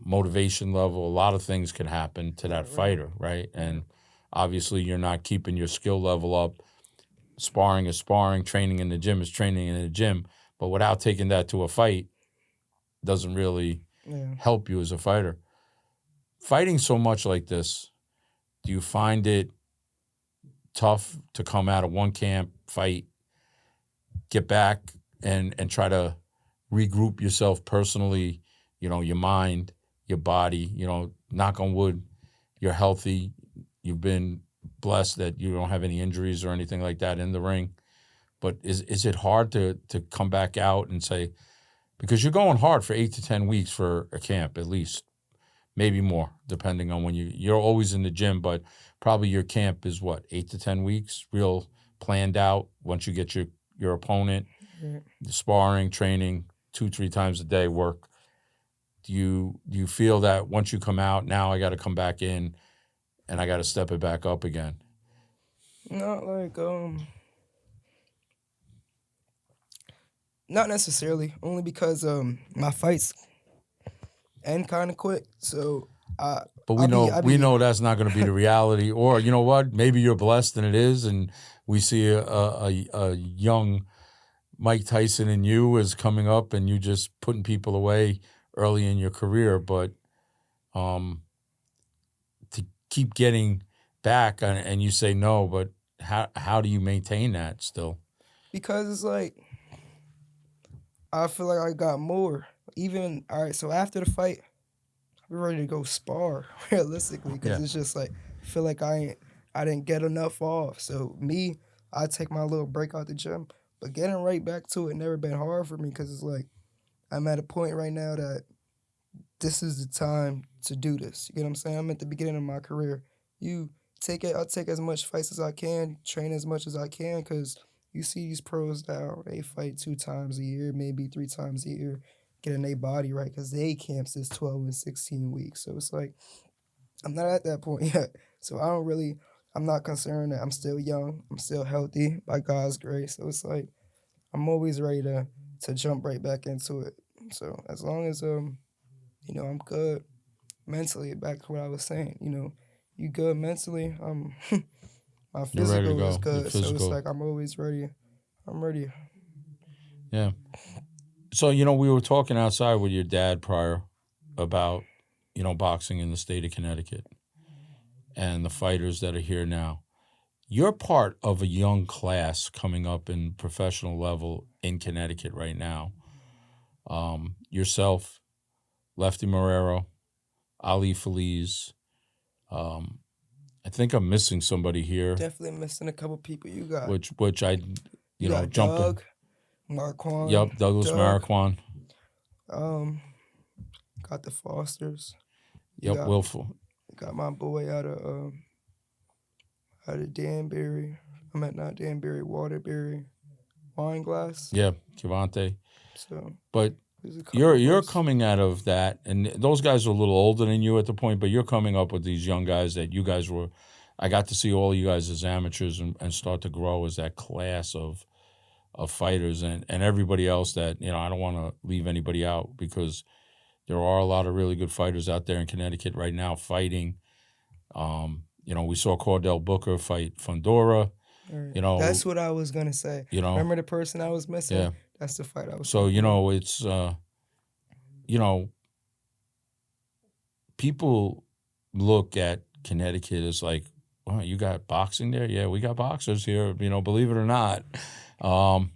motivation level, a lot of things can happen to that fighter, right? And obviously you're not keeping your skill level up. Sparring is sparring, training in the gym is training in the gym, but without taking that to a fight doesn't really help you as a fighter. Fighting so much like this, do you find it tough to come out of one camp, fight, get back and try to regroup yourself personally, your mind, your body, knock on wood, you're healthy. You've been blessed that you don't have any injuries or anything like that in the ring. But is it hard to come back out and say, because you're going hard for 8 to 10 weeks for a camp at least, maybe more, depending on when you're always in the gym, but probably your camp is what, 8 to 10 weeks, real planned out once you get your opponent, the sparring, training, 2-3 times a day work. Do you feel that once you come out, now I got to come back in and I got to step it back up again? Not like not necessarily. Only because my fights end kind of quick. So but we know that's not going to be the reality. Or you know what? Maybe you're blessed and it is, and we see a young Mike Tyson in you is coming up, and you just putting people away early in your career. But to keep getting back, and you say no, but how do you maintain that still? Because it's like I feel like I got more. Even all right. So after the fight, we're ready to go spar realistically because it's just like I feel like I didn't get enough off. So I take my little break out the gym, but getting right back to it never been hard for me because it's like I'm at a point right now that this is the time to do this. You get what I'm saying? I'm at the beginning of my career. I'll take as much fights as I can, train as much as I can, because you see these pros now, they fight 2 times a year, maybe 3 times a year, getting their body right, because they camps is 12 and 16 weeks. So it's like, I'm not at that point yet. So I'm not concerned that I'm still young, I'm still healthy by God's grace. So it's like, I'm always ready to jump right back into it. So as long as, I'm good mentally, back to what I was saying, you good mentally, my physical is good. So it's like I'm always ready. I'm ready. Yeah. So, we were talking outside with your dad prior about, boxing in the state of Connecticut and the fighters that are here now. You're part of a young class coming up in professional level in Connecticut right now. Yourself, Lefty Marrero, Ali Feliz. I think I'm missing somebody here. Definitely missing a couple people you got. Which I You got jumping. Doug, Marquand, Yep, Douglas Doug. Marquand. Um, got the Fosters. You Yep, got Willful. got my boy out of Danbury. I meant not Danbury, Waterbury, Wine Glass. Yeah, Javante. So But there's a couple of you're us. coming out of that, and those guys are a little older than you at the point, but you're coming up with these young guys that you guys were. I got to see all you guys as amateurs and start to grow as that class of fighters, and everybody else that I don't want to leave anybody out because there are a lot of really good fighters out there in Connecticut right now fighting. We saw Cordell Booker fight Fundora. Right. That's what I was gonna say. Remember the person I was missing? Yeah. That's the fight I was. So it's people look at Connecticut as like, well, you got boxing there? Yeah, we got boxers here. Believe it or not. How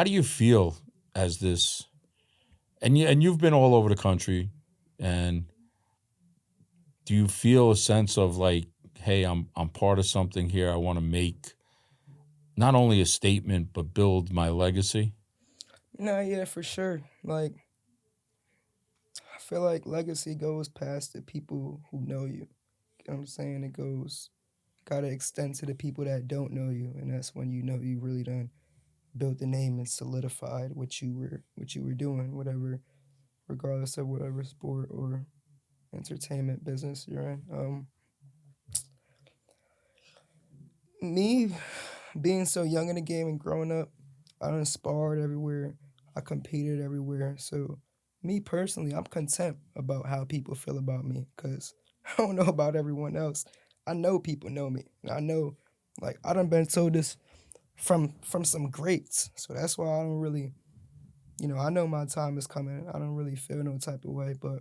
do you feel as this? And you've been all over the country, and do you feel a sense of like, hey, I'm part of something here. I want to make not only a statement but build my legacy? No, yeah, for sure. Like, I feel like legacy goes past the people who know you. You know what I'm saying? It gotta extend to the people that don't know you, and that's when you really done built the name and solidified what you were doing, whatever, regardless of whatever sport or entertainment business you're in. Me being so young in the game and growing up, I done sparred everywhere. I competed everywhere. So me personally, I'm content about how people feel about me because I don't know about everyone else. I know people know me. And I know, like, I done been told this from some greats. So that's why I don't really, I know my time is coming. I don't really feel no type of way, but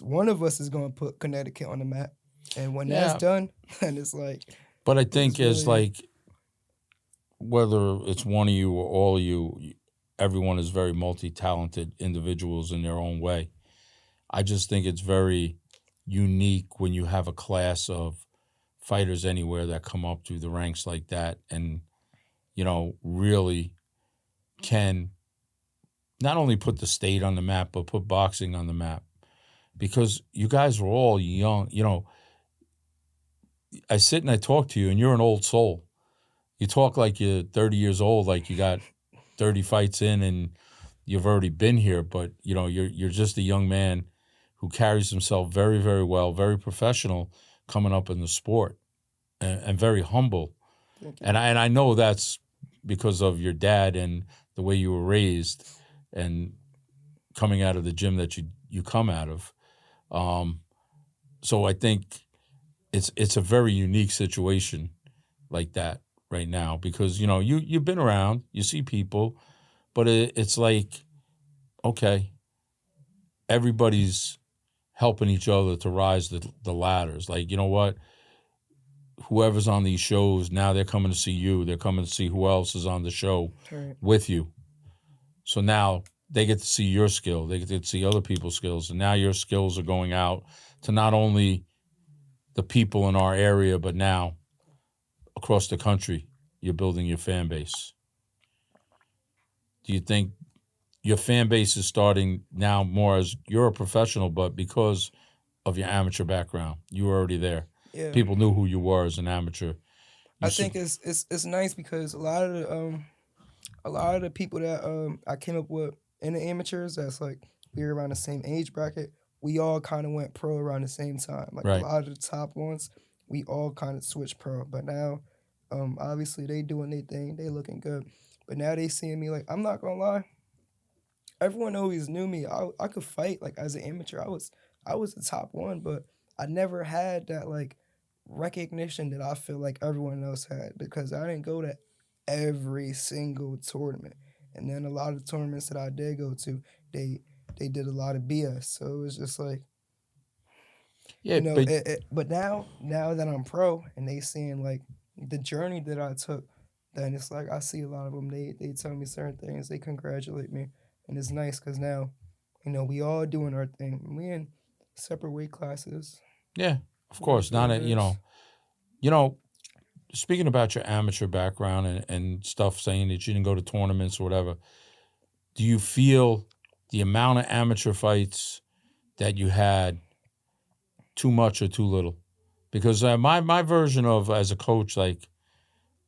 one of us is going to put Connecticut on the map. And when that's done, then it's like. But I think it's as like, whether it's one of you or all of you, everyone is very multi-talented individuals in their own way. I just think it's very unique when you have a class of fighters anywhere that come up through the ranks like that and, really can not only put the state on the map, but put boxing on the map. Because you guys are all young. I sit and I talk to you, and you're an old soul. You talk like you're 30 years old, like you got 30 fights in and you've already been here, but you're just a young man who carries himself very, very well, very professional coming up in the sport, and very humble. And I know that's because of your dad and the way you were raised and coming out of the gym that you come out of. So I think it's a very unique situation like that right now because you've been around, you see people, but it's like, okay, everybody's helping each other to rise the ladders. Like, you know what? Whoever's on these shows, now they're coming to see you. They're coming to see who else is on the show with you. So now they get to see your skill. They get to see other people's skills. And now your skills are going out to not only the people in our area, but now across the country, you're building your fan base. Do you think your fan base is starting now more as you're a professional, but because of your amateur background, you were already there. Yeah. People knew who you were as an amateur. I think it's nice because a lot of the people that I came up with in the amateurs, that's like we were around the same age bracket. We all kind of went pro around the same time. Like a lot of the top ones, we all kind of switched pro. But now, obviously they doing their thing, they looking good. But now they seeing me like I'm not gonna lie. Everyone always knew me. I could fight like as an amateur. I was the top one, but I never had that like recognition that I feel like everyone else had because I didn't go to every single tournament. And then a lot of tournaments that I did go to, they did a lot of BS. So it was just like, but now that I'm pro and they seeing like the journey that I took, then it's like I see a lot of them. They tell me certain things. They congratulate me, and it's nice because now, we all doing our thing. We in separate weight classes. Yeah, of course. Not a, speaking about your amateur background and stuff, saying that you didn't go to tournaments or whatever, do you feel the amount of amateur fights that you had too much or too little? Because my version of as a coach, like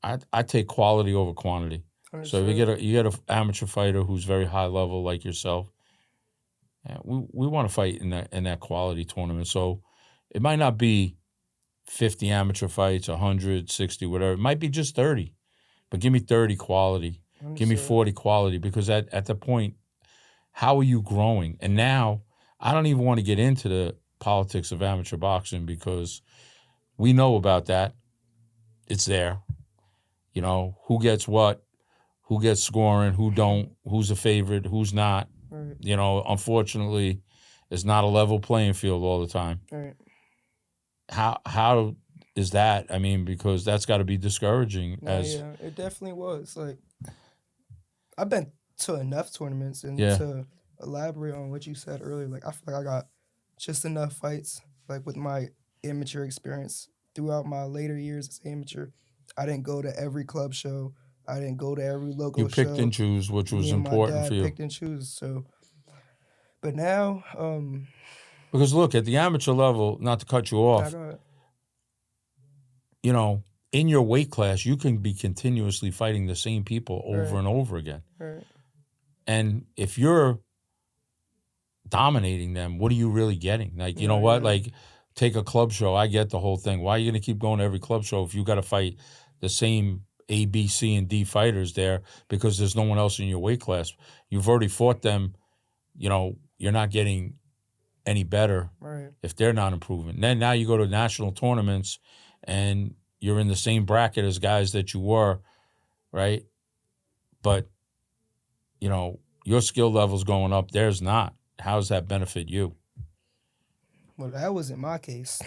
I take quality over quantity. So if you get a amateur fighter who's very high level like yourself, we want to fight in that quality tournament. So it might not be 50 amateur fights, 100, 60, whatever. It might be just 30, but give me 30 quality. Give me 40 quality, because at the point, how are you growing? And now I don't even want to get into the politics of amateur boxing, because we know about that. It's there. You know, who gets what, who gets scoring, who don't, who's a favorite, who's not. Right. You know, unfortunately, it's not a level playing field all the time. Right. How is that? I mean, because that's got to be discouraging. Yeah, it definitely was. Like, I've been to enough tournaments, and to elaborate on what you said earlier, like I feel like I got just enough fights. Like with my amateur experience throughout my later years as amateur, I didn't go to every club show. I didn't go to every local show. You picked and choose, which was Me and important my dad for you. picked and choose. So, but now, because look, at the amateur level, not to cut you off, you know, in your weight class, you can be continuously fighting the same people over and over again. Right. And if you're dominating them, what are you really getting? Like, you know what? Like, take a club show. I get the whole thing. Why are you going to keep going to every club show if you got to fight the same A, B, C, and D fighters there because there's no one else in your weight class? You've already fought them. You know, you're not getting any better if they're not improving. And then now you go to national tournaments and you're in the same bracket as guys that you were, right? But, you know, your skill level's going up, theirs not. How does that benefit you? Well, that wasn't my case.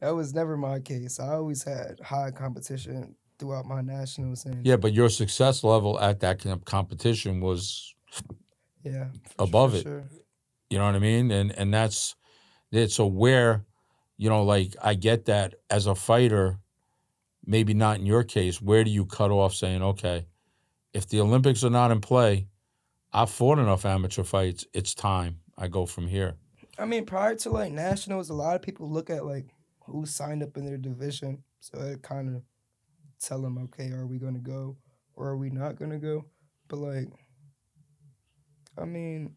That was never my case. I always had high competition throughout my nationals. And yeah, but your success level at that competition was above it. Sure. You know what I mean? And that's it. So where, you know, like I get that as a fighter, maybe not in your case, where do you cut off saying, okay, if the Olympics are not in play, I've fought enough amateur fights, it's time. I go from here. I mean, prior to like nationals, a lot of people look at like who signed up in their division. So it kind of tell them, okay, are we going to go or are we not going to go? But like, I mean,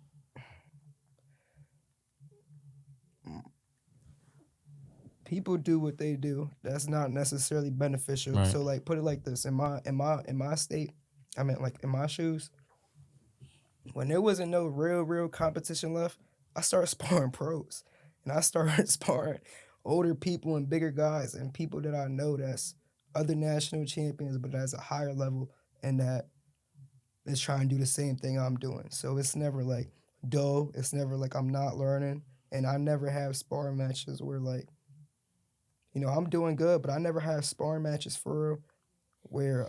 people do what they do. That's not necessarily beneficial. Right. So like, put it like this: in my state, I mean, like in my shoes, when there wasn't no real competition left, I started sparring pros, and I started sparring older people and bigger guys and people that I know that's other national champions, but that's a higher level and that is trying to do the same thing I'm doing. So it's never like dull. It's never like I'm not learning, and I never have sparring matches where like, you know, I'm doing good, but I never have sparring matches for real where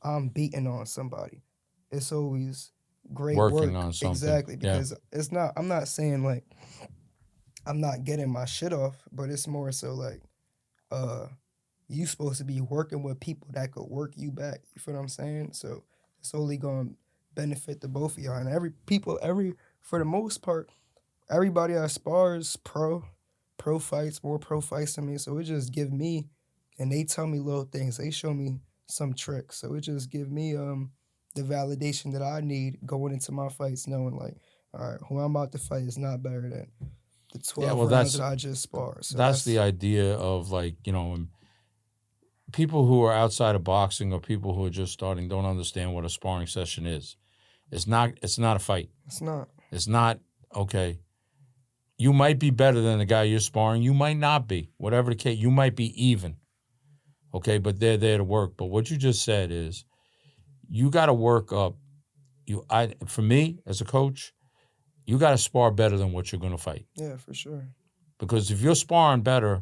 I'm beating on somebody. It's always great working work. on something. Exactly, because it's not, I'm not saying like I'm not getting my shit off, but it's more so like you supposed to be working with people that could work you back. You feel what I'm saying? So it's only gonna benefit the both of y'all. And for the most part, everybody that spars pro fights, more pro fights than me. So it just give me, and they tell me little things. They show me some tricks. So it just give me the validation that I need going into my fights, knowing like, all right, who I'm about to fight is not better than the 12 rounds that I just sparred. So that's the idea of like, you know, people who are outside of boxing or people who are just starting don't understand what a sparring session is. It's not a fight. It's not, okay, you might be better than the guy you're sparring. You might not be. Whatever the case, you might be even. Okay, but they're there to work. But what you just said is you got to work up. For me, as a coach, you got to spar better than what you're going to fight. Yeah, for sure. Because if you're sparring better,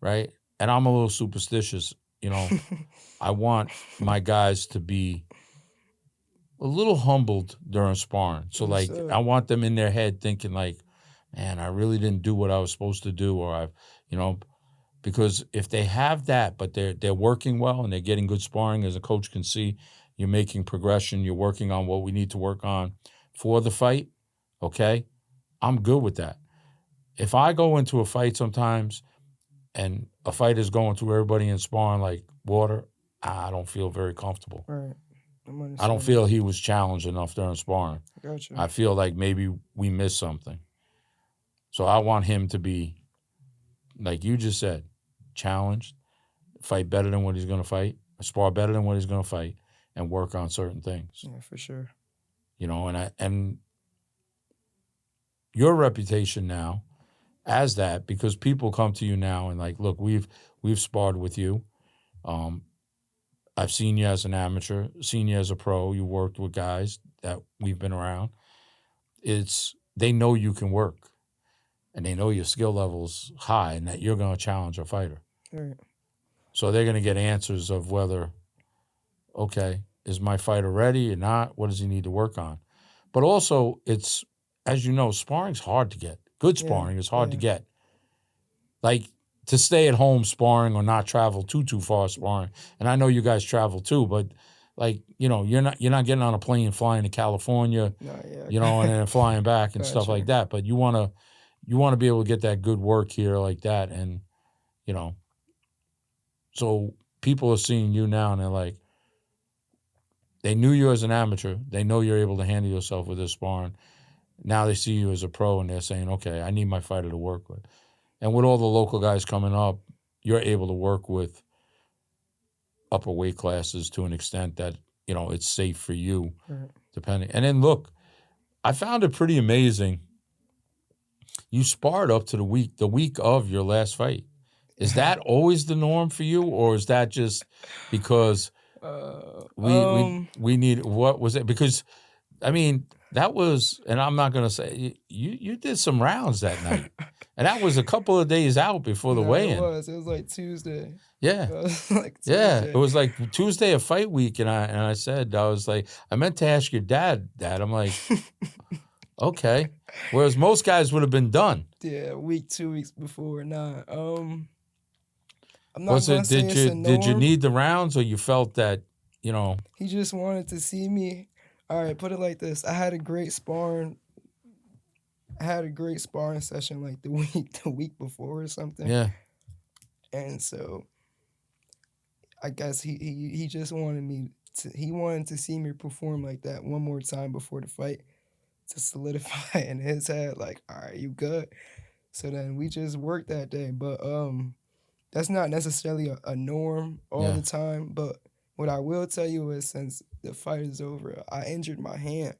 right, and I'm a little superstitious, you know, I want my guys to be a little humbled during sparring. So, like, I want them in their head thinking, like, man, I really didn't do what I was supposed to do, or I've, you know, Because if they have that, but they're working well and they're getting good sparring, as a coach can see, you're making progression, you're working on what we need to work on for the fight, okay, I'm good with that. If I go into a fight sometimes and a fight is going through everybody in sparring like water, I don't feel very comfortable. Right. I don't feel he was challenged enough during sparring. Gotcha. I feel like maybe we missed something. So I want him to be, like you just said, challenged, fight better than what he's going to fight, spar better than what he's going to fight, and work on certain things. Yeah, for sure. You know, and your reputation now as that, because people come to you now and like, look, we've sparred with you. I've seen you as an amateur, seen you as a pro. You worked with guys that we've been around. They know you can work, and they know your skill level's high, and that you're going to challenge a fighter. Right. So they're going to get answers of whether, okay, is my fighter ready or not? What does he need to work on? But also, it's, as you know, sparring's hard to get. Good sparring is hard to get. Like, to stay at home sparring or not travel too far sparring. And I know you guys travel too, but like, you know, you're not getting on a plane flying to California, you know, and then flying back and stuff like that. But you want to be able to get that good work here like that. And, you know, so people are seeing you now and they're like, they knew you as an amateur. They know you're able to handle yourself with this sparring. Now they see you as a pro and they're saying, okay, I need my fighter to work with. And with all the local guys coming up, you're able to work with upper weight classes to an extent that, you know, it's safe for you, depending. And then look, I found it pretty amazing. You sparred up to the week of your last fight. Is that always the norm for you, or is that just because we need, what was it? Because, I mean, that was, and I'm not going to say, you did some rounds that night. And that was a couple of days out before the weigh-in. It was like Tuesday. Yeah. Yeah. It was like Tuesday of fight week. And I said, I was like, I meant to ask your dad. I'm like, okay. Whereas most guys would have been done. Yeah, 2 weeks before. Nah. I'm not was gonna it, say did you need the rounds, or you felt that, you know? He just wanted to see me. All right, put it like this. I had a great sparring session like the week before or something. Yeah. And so I guess he just wanted to see me perform like that one more time before the fight to solidify in his head, like, all right, you good. So then we just worked that day. But that's not necessarily a norm all the time. But what I will tell you is, since the fight is over, I injured my hand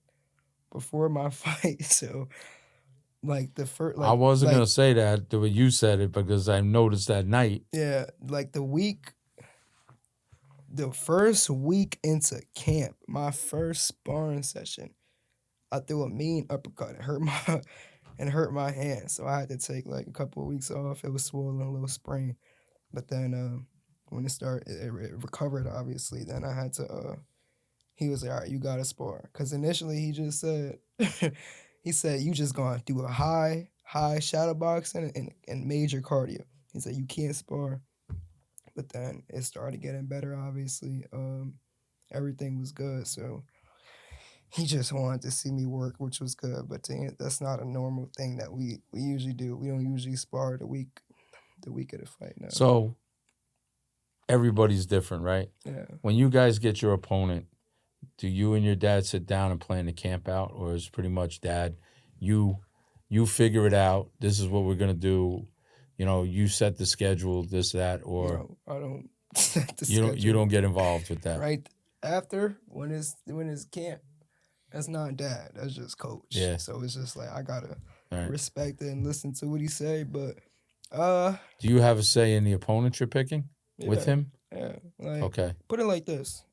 before my fight. So like the first, like, I wasn't gonna say that the way you said it, because I noticed that night. Yeah, like the first week into camp, my first sparring session, I threw a mean uppercut and hurt my hand. So I had to take like a couple of weeks off. It was swollen, a little sprain. But then when it recovered, obviously. Then I had to. He was like, all right, you gotta spar. Because initially he just said, he said, you just gonna do a high shadow boxing and major cardio. He said, you can't spar. But then it started getting better, obviously. Everything was good. So he just wanted to see me work, which was good. But that's not a normal thing that we usually do. We don't usually spar the week of the fight now. So everybody's different, right? Yeah. When you guys get your opponent, do you and your dad sit down and plan the camp out, or is pretty much, Dad, you figure it out, this is what we're gonna do, you know, you set the schedule, this, that, or No, I don't set the schedule. You don't get involved with that. Right after, when it's camp, that's not Dad, that's just coach. Yeah. So it's just like I gotta Right. respect it and listen to what he say. But do you have a say in the opponent you're picking with him? Yeah. Like, okay. Put it like this.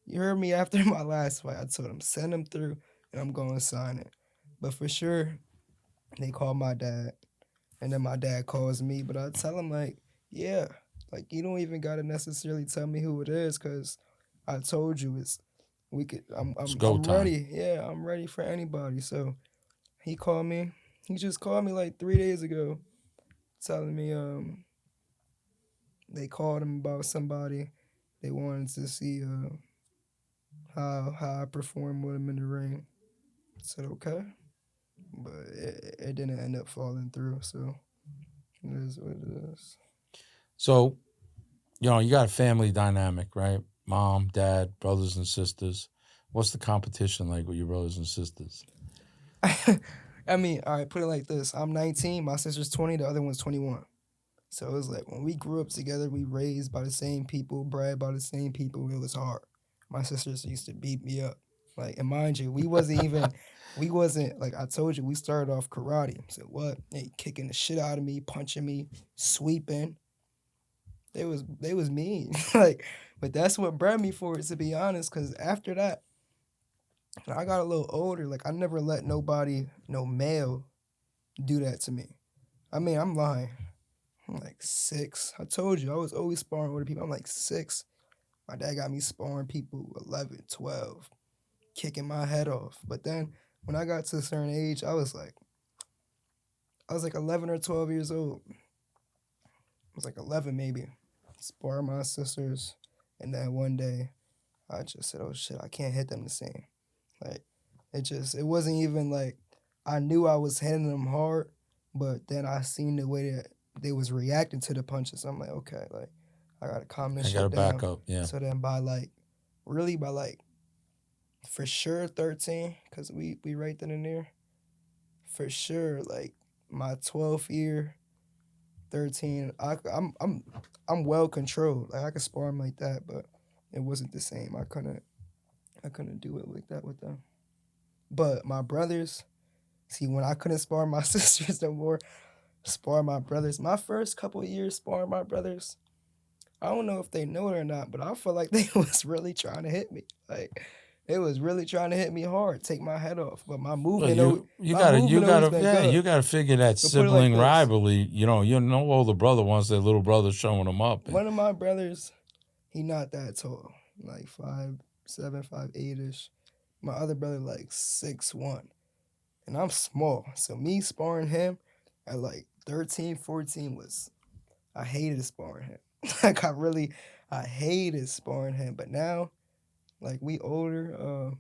You heard me after my last fight. I told him, send him through and I'm going to sign it. But for sure, they call my dad. And then my dad calls me. But I tell him, like, yeah. Like, you don't even got to necessarily tell me who it is, because I told you I'm ready. Yeah, I'm ready for anybody. So he called me. He just called me like 3 days ago telling me they called him about somebody. They wanted to see how I performed with him in the ring. I said okay, but it didn't end up falling through. So it is what it is. So, you got a family dynamic, right? Mom, dad, brothers and sisters. What's the competition like with your brothers and sisters? I mean, all right, put it like this: I'm 19, my sister's 20, the other one's 21. So it was like when we grew up together, we raised by the same people, bred by the same people. It was hard. My sisters used to beat me up. Like, and mind you, we wasn't, like I told you, we started off karate. So what? They kicking the shit out of me, punching me, sweeping. They was mean. Like, but that's what bred me for it, to be honest, because after that, when I got a little older, like I never let nobody, no male, do that to me. I mean, I'm lying. I'm like 6. I told you, I was always sparring with people. I'm like 6. My dad got me sparring people 11, 12, kicking my head off. But then when I got to a certain age, I was like 11 or 12 years old. I was like 11 maybe. Sparring my sisters. And then one day, I just said, oh shit, I can't hit them the same. Like, it wasn't even like, I knew I was hitting them hard, but then I seen the way that they was reacting to the punches. I'm like, okay, like, I gotta calm this I got to shit down. back up. Yeah. So then by like, for sure 13, because we right then and there. For sure, like, my 12th year, 13, I'm well controlled. Like, I could spar them like that, but it wasn't the same. I couldn't do it like that with them. But my brothers, see, when I couldn't spar my sisters no more, spar my brothers. My first couple of years sparring my brothers, I don't know if they know it or not, but I feel like they was really trying to hit me. Like, they was really trying to hit me hard, take my head off. But my Well, movement, you my gotta movement always been good. you gotta figure that But put it like sibling this. rivalry. You know, older brother wants their little brother showing them up. One of my brothers, he not that tall, like 5'7", 5'8" ish. My other brother like 6'1", and I'm small. So me sparring him at like 13, 14 was, I hated sparring him. Like, I hated sparring him. But now, like, we older,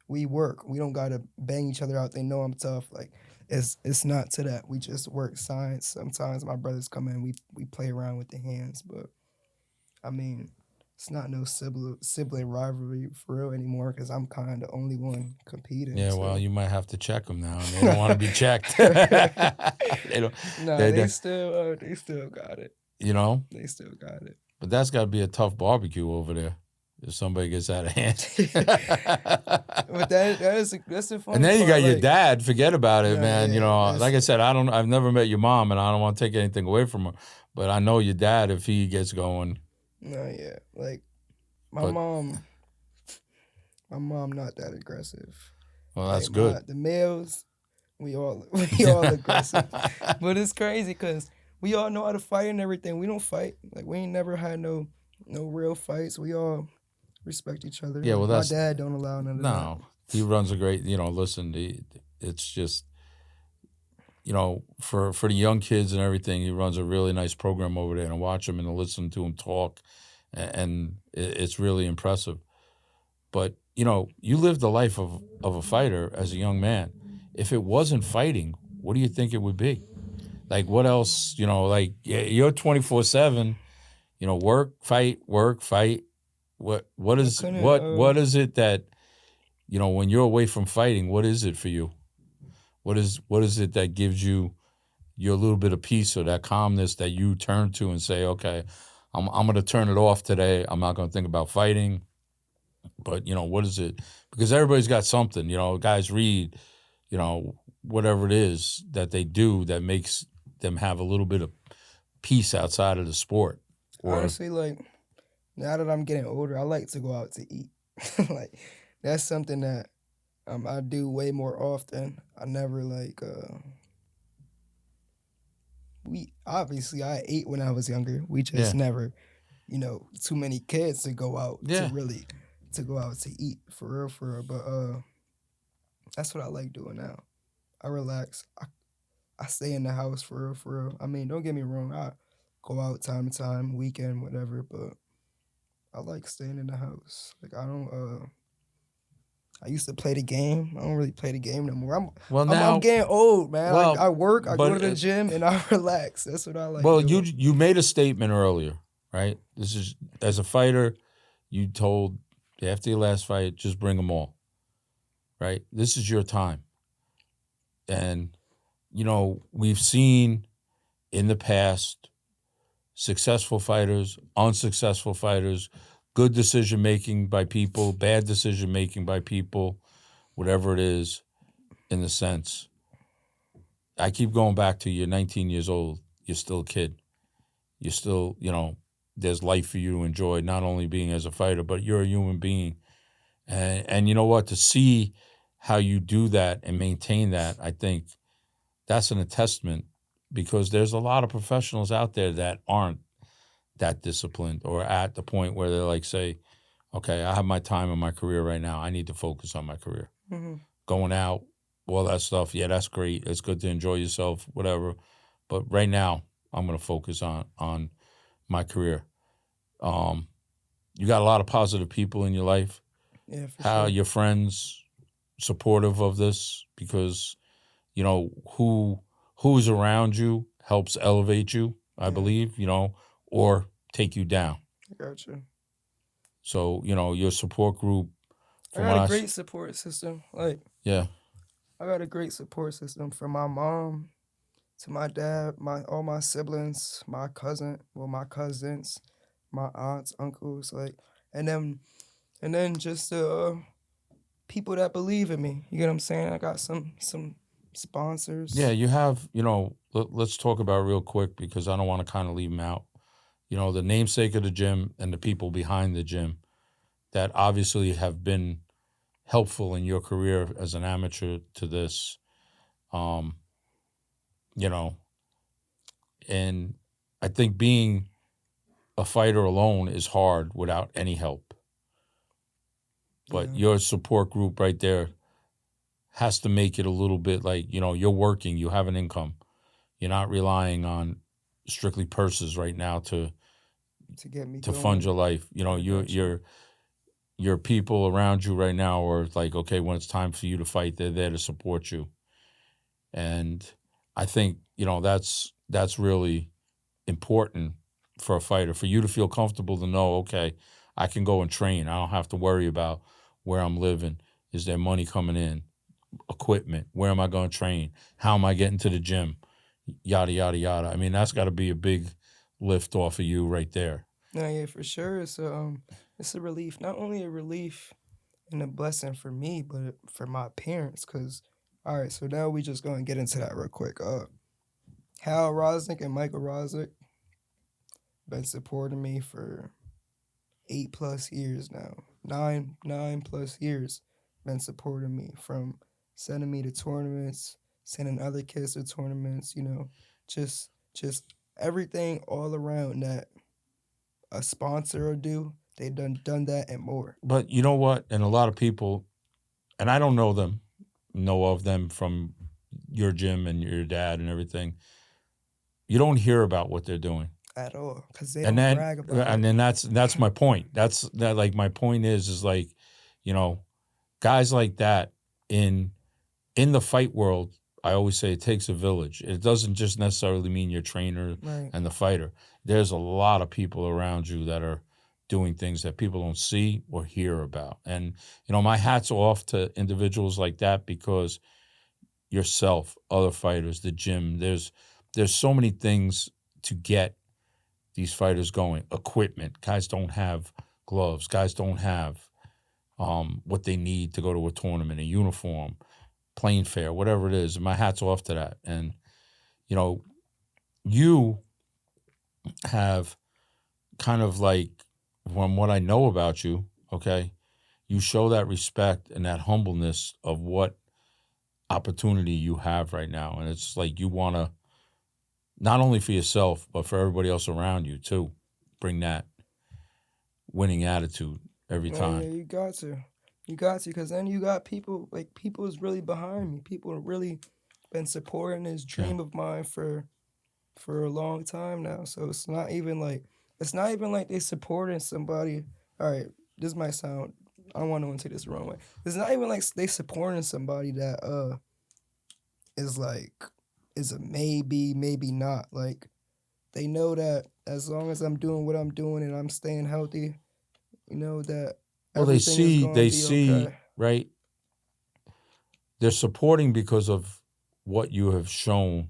we work. We don't gotta bang each other out. They know I'm tough. Like, it's not to that. We just work science. Sometimes my brothers come in, we play around with the hands, but I mean, it's not no sibling rivalry for real anymore because I'm kind of the only one competing. Yeah, so. well, you might have to check them now, and they don't want to be checked. They don't. Nah, they still got it. You know, They still got it. but that's got to be a tough barbecue over there if somebody gets out of hand. But that's the funny And then you part, got your like, dad. Forget about it, Nah, man. You yeah, know, that's- like I said, I've never met your mom, and I don't want to take anything away from her. But I know your dad. If he gets going, Nah, yeah, like my But- mom not that aggressive. well, that's Like, good. The males, we all aggressive. But it's crazy because we all know how to fight and everything. We don't fight. Like, we ain't never had no real fights. We all respect each other. Yeah, well, my that's- dad don't allow none of that. No, he runs a great. Listen, it's just. For the young kids and everything, he runs a really nice program over there, and I watch him and I listen to him talk, and it's really impressive. But you lived the life of a fighter as a young man. If it wasn't fighting, what do you think it would be? Like, what else? Like, you're 24/7. Work, fight, work, fight. What is it that when you're away from fighting? What is it for you? What is it that gives you your little bit of peace or that calmness that you turn to and say, okay, I'm going to turn it off today. I'm not going to think about fighting. But, what is it? Because everybody's got something, guys read, whatever it is that they do that makes them have a little bit of peace outside of the sport. Honestly, like, now that I'm getting older, I like to go out to eat. Like, that's something that I do way more often. I never I ate when I was younger. We just never, too many kids to go out to go out to eat for real. But that's what I like doing now. I relax. I stay in the house for real. I mean, don't get me wrong. I go out time to time, weekend, whatever. But I like staying in the house. Like I don't. I used to play the game. I don't really play the game no more. Well, I'm now, getting old, man. well, I work, I go to but the gym, and I relax. That's what I like well, doing. you made a statement earlier, right? This is as a fighter, you told after your last fight, just bring them all, right? This is your time, and we've seen in the past successful fighters, unsuccessful fighters, good decision making by people, bad decision making by people, whatever it is, in the sense. I keep going back to you're 19 years old, you're still a kid. You're still, there's life for you to enjoy, not only being as a fighter, but you're a human being. And you know what? To see how you do that and maintain that, I think that's an attestment because there's a lot of professionals out there that aren't that disciplined or at the point where they're like, say, okay, I have my time in my career right now. I need to focus on my career. Mm-hmm. Going out, all that stuff, yeah, that's great. It's good to enjoy yourself, whatever. But right now, I'm going to focus on my career. You got a lot of positive people in your life. Yeah, for How sure. your friends supportive of this because who's around you helps elevate you, I believe, or take you down. I got you. So your support group. I got a great support system. Like Yeah. I got a great support system from my mom to my dad, all my siblings, my cousins, my aunts, uncles, like, and then just people that believe in me. You get what I'm saying? I got some sponsors. Yeah, you have, let's talk about real quick because I don't want to kind of leave them out. The namesake of the gym and the people behind the gym that obviously have been helpful in your career as an amateur to this. You know, and I think being a fighter alone is hard without any help. But your support group right there has to make it a little bit like, you're working, you have an income. You're not relying on strictly purses right now to get me to going. fund your life. Your people around you right now are like, okay, when it's time for you to fight, they're there to support you. And I think, that's really important for a fighter, for you to feel comfortable to know, okay, I can go and train. I don't have to worry about where I'm living. Is there money coming in? Equipment. Where am I going to train? How am I getting to the gym? Yada, yada, yada. I mean, that's got to be a big lift off of you right there. No, yeah, for sure. It's a relief. Not only a relief and a blessing for me, but for my parents. Cause, all right, so now we just gonna get into that real quick. Hal Rosnick and Michael Rosnick been supporting me for 8+ years now. 9+ years been supporting me from sending me to tournaments, sending other kids to tournaments. Just everything all around that a sponsor will do. They done that and more. But you know what? And a lot of people, and I don't know of them from your gym and your dad and everything. You don't hear about what they're doing At all, because they don't brag about it. And then that's my point. Like my point is like, guys like that in the fight world. I always say it takes a village. It doesn't just necessarily mean your trainer and the fighter. There's a lot of people around you that are doing things that people don't see or hear about. And, my hat's off to individuals like that because yourself, other fighters, the gym, there's so many things to get these fighters going. Equipment. Guys don't have gloves. Guys don't have what they need to go to a tournament, a uniform, plane fare, whatever it is. My hat's off to that. And, you have kind of like, from what I know about you, okay, you show that respect and that humbleness of what opportunity you have right now. And it's like you want to, not only for yourself, but for everybody else around you too, bring that winning attitude every time. Yeah, you got to, because then you got people is really behind me. People have really been supporting this dream of mine for for a long time now. So it's not even like they supporting somebody. All right, this might sound I don't want to take this the wrong way. It's not even like they supporting somebody that is like is a maybe, maybe not. Like they know that as long as I'm doing what I'm doing and I'm staying healthy, that Well, they everything is see, gonna they be see, okay. right? They're supporting because of what you have shown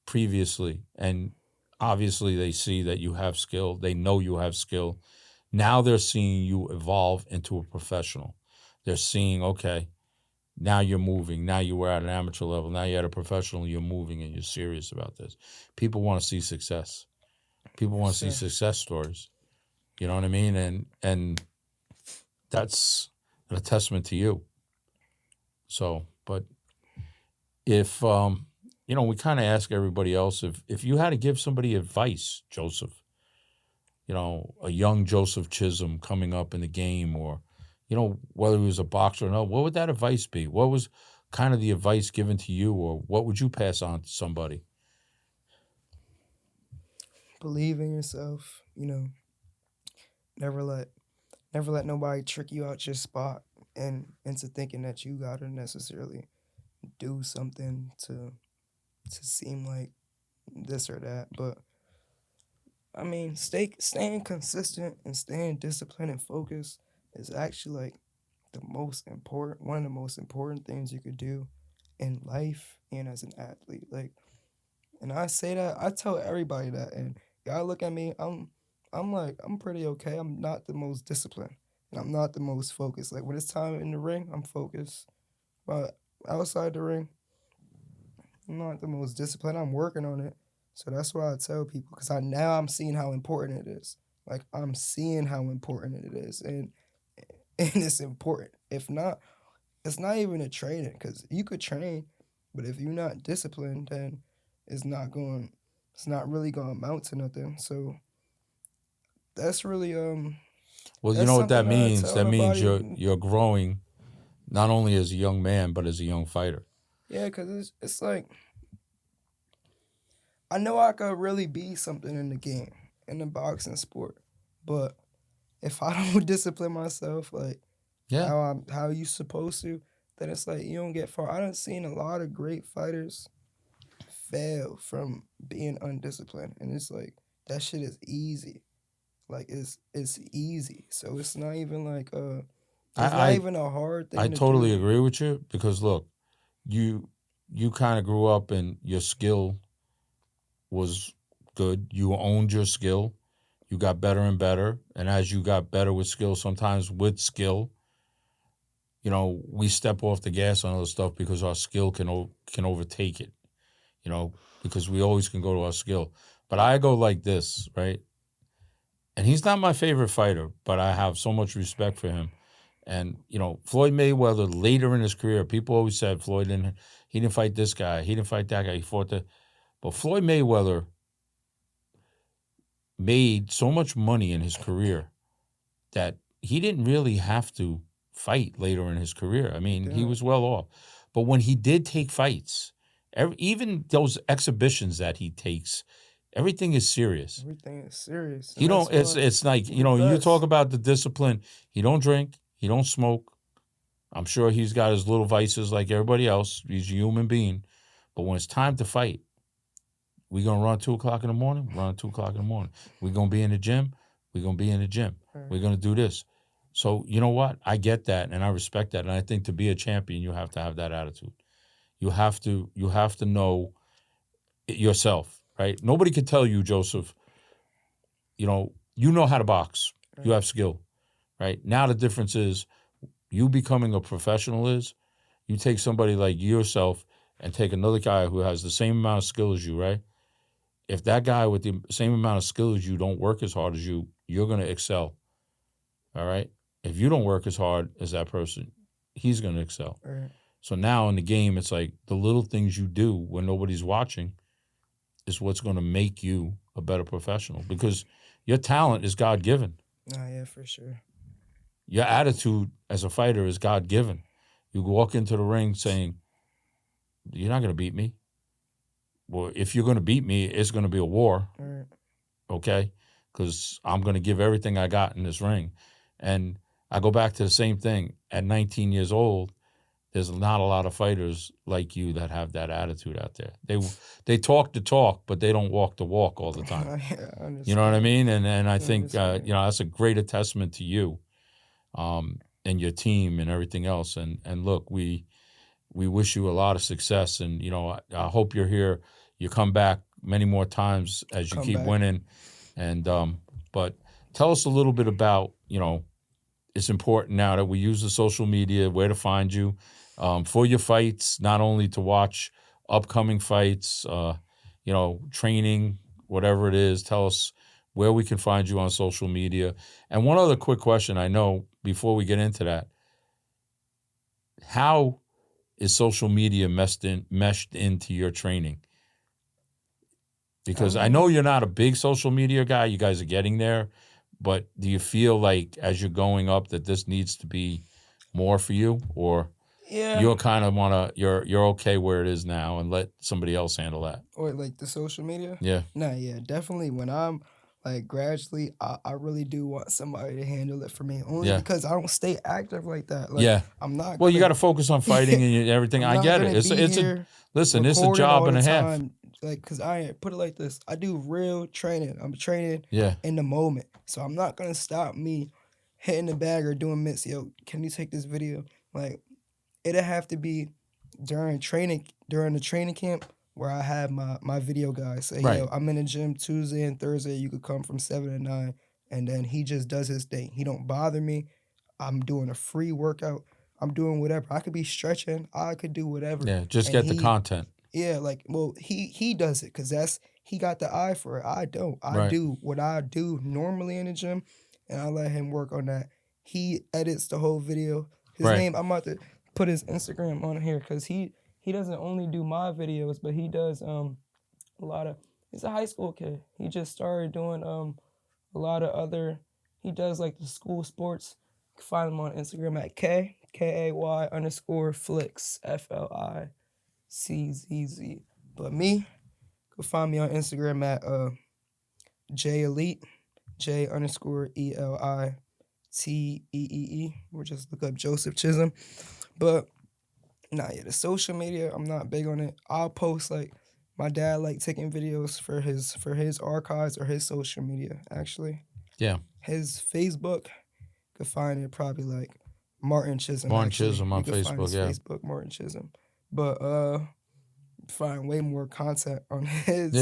previously. And obviously they see that you have skill. They know you have skill. Now they're seeing you evolve into a professional. They're seeing, okay, now you're moving. Now you were at an amateur level. Now you're at a professional. You're moving and you're serious about this. People want to see success. People Yes, want to see sir. success stories. You know what I mean? And that's a testament to you. So, but if we kind of ask everybody else if you had to give somebody advice, Joseph, a young Joseph Chisolm coming up in the game, or whether he was a boxer or not, what would that advice be? What was kind of the advice given to you, or what would you pass on to somebody? Believe in yourself. Never let never let nobody trick you out your spot and into thinking that you gotta necessarily do something to seem like this or that. But I mean, staying consistent and staying disciplined and focused is actually like one of the most important things you could do in life and as an athlete. Like, and I say that I tell everybody that, and y'all look at me. I'm pretty okay. I'm not the most disciplined, and I'm not the most focused. Like when it's time in the ring, I'm focused, but outside the ring, I'm not the most disciplined. I'm working on it. So that's why I tell people because I'm seeing how important it is. Like I'm seeing how important it is, and it's important. If not, it's not even a training because you could train, but if you're not disciplined, then it's not going. It's not really going to amount to nothing. So that's really Well, you that's know what that something that I means? tell That means everybody. you're growing not only as a young man but as a young fighter. Yeah, because it's like I know I could really be something in the game in the boxing sport, but if I don't discipline myself like Yeah. how you supposed to, then it's like you don't get far. I done seen a lot of great fighters fail from being undisciplined, and it's like that shit is easy. Like it's easy, so it's not I even a hard I thing to totally do. agree with you because look, you kind of grew up and your skill was good. You owned your skill. You got better and better, and as you got better with skill, sometimes with skill, we step off the gas on other stuff because our skill can overtake it. Because we always can go to our skill. But I go like this, right? And he's not my favorite fighter, but I have so much respect for him. And Floyd Mayweather later in his career, people always said he didn't fight this guy, he didn't fight that guy, he fought the. But Floyd Mayweather made so much money in his career that he didn't really have to fight later in his career. I He mean, he didn't. was well off. But when he did take fights, even those exhibitions that he takes, everything is serious. Everything is serious, He and don't. that's why It's like he the you talk best. about the discipline. He don't drink. He don't smoke. I'm sure he's got his little vices like everybody else. He's a human being. But when it's time to fight, we gonna run 2 o'clock in the morning. Run 2 o'clock in the morning. We gonna be in the gym. We gonna be in the gym. Right. We're gonna do this. So you know what? I get that and I respect that. And I think to be a champion, you have to have that attitude. You have to. You have to know it yourself, right? Nobody can tell you, Joseph. You know how to box. You Right. have skill, right? Now the difference is you becoming a professional is you take somebody like yourself and take another guy who has the same amount of skill as you, right? If that guy with the same amount of skill as you don't work as hard as you, you're going to excel, all right? If you don't work as hard as that person, he's going to excel. Right. So now in the game, it's like the little things you do when nobody's watching is what's going to make you a better professional because your talent is God given. Nah, yeah, for sure. Your attitude as a fighter is God given. You walk into the ring saying, "You're not going to beat me. well, if you're going to beat me, it's going to be a war, Right. okay? Because I'm going to give everything I got in this ring. And I go back to the same thing. At 19 years old, there's not a lot of fighters like you that have that attitude out there. They talk the talk, but they don't walk the walk all the time. I You know what I understand. mean? And I think understand. that's a great testament to you, and your team and everything else. And look, we wish you a lot of success. And I hope you're here. You come back many more times as you Come keep back. winning. And but tell us a little bit about it's important now that we use the social media, where to find you for your fights, not only to watch upcoming fights, training, whatever it is. Tell us where we can find you on social media. And one other quick question, I know, before we get into that, how is social media meshed into your training? Because I know you're not a big social media guy. You guys are getting there. But do you feel like as you're going up that this needs to be more for you, or you're kind of you're okay where it is now and let somebody else handle that? Or like the social media? Yeah. Nah, yeah, definitely. When I'm like gradually, I really do want somebody to handle it for me. Only because I don't stay active like that. Like I'm not. Well, you got gonna to focus on fighting and everything. I'm I not get gonna it. be here Listen. It's a recording job all and the a half. time. Like, cause I put it like this: I do real training. I'm training Yeah. in the moment, so I'm not gonna stop me hitting the bag or doing mitts. Yo, can you take this video? Like, it'll have to be during the training camp where I have my video guy say, Right. yo, I'm in the gym Tuesday and Thursday. You could come from 7 to 9, and then he just does his thing. He don't bother me. I'm doing a free workout. I'm doing whatever. I could be stretching. I could do whatever. Yeah. Just And get the content. yeah, like, well, he does it because he got the eye for it. I don't. I Right. do what I do normally in the gym, and I let him work on that. He edits the whole video. His Right. name, I'm about to put his Instagram on here because he doesn't only do my videos, but he does a lot of. He's a high school kid. He just started doing a lot of other. He does like the school sports. You can find him on Instagram at KAY_flicks FLICZZ. But me, you can find me on Instagram at JElite, J_ELITEEE, or just look up Joseph Chisolm. But the social media, I'm not big on it. I'll post like my dad like taking videos for his archives or his social media, actually. Yeah. His Facebook, you could find it probably like Martin Chisolm. Martin Chisolm on you could Facebook, find his Facebook, Martin Chisolm. But find way more content on his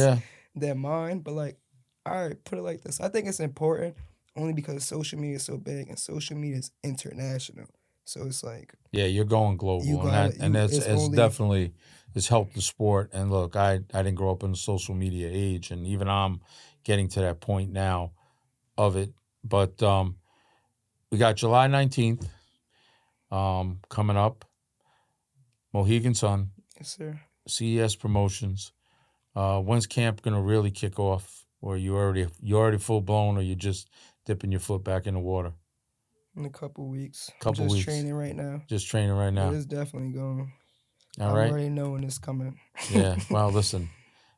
than mine. But like, all right, put it like this. I think it's important only because social media is so big and social media is international. So it's like, yeah, you're going global, it's definitely it's helped the sport. And look, I didn't grow up in the social media age, and even I'm getting to that point now of it. But we got July 19th coming up. Mohegan Sun. yes, sir. CES Promotions. When's camp gonna really kick off? Or you already full blown, or you just dipping your foot back in the water? In a couple weeks. Just training right now. Just training right now. It is definitely going. All right. I already know when it's coming. Yeah. Well, listen.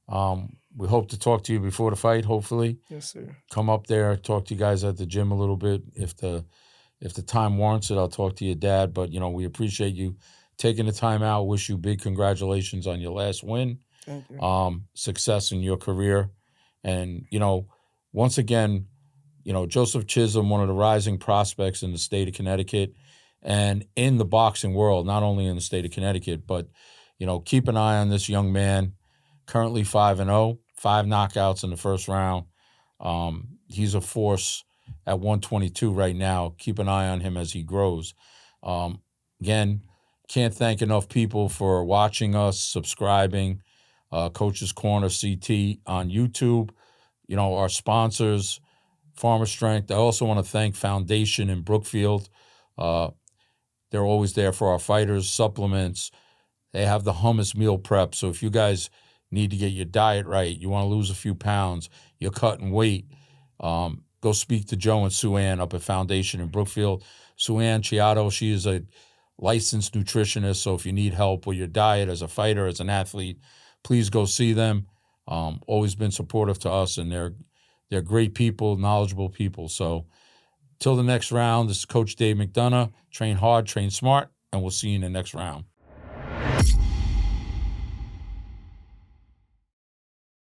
We hope to talk to you before the fight. Hopefully. Yes, sir. Come up there, talk to you guys at the gym a little bit. If the time warrants it, I'll talk to your dad. But we appreciate you taking the time out. Wish you big congratulations on your last win. Thank you. Success in your career, and once again, Joseph Chisolm, one of the rising prospects in the state of Connecticut and in the boxing world, not only in the state of Connecticut, but, keep an eye on this young man, currently 5-0, 5 knockouts in the first round. He's a force at 122 right now. Keep an eye on him as he grows. Again, can't thank enough people for watching us, subscribing, Coach's Corner CT on YouTube, our sponsors, FarmStrength. I also want to thank Foundation in Brookfield. They're always there for our fighters, supplements. They have the hummus meal prep. So if you guys need to get your diet right, you want to lose a few pounds, you're cutting weight, go speak to Joe and Sue Ann up at Foundation in Brookfield. Sue Ann Chiato, she is a licensed nutritionist. So if you need help with your diet as a fighter, as an athlete, please go see them. Always been supportive to us, and they're great people, knowledgeable people. So till the next round, this is Coach Dave McDonough. Train hard, train smart, and we'll see you in the next round.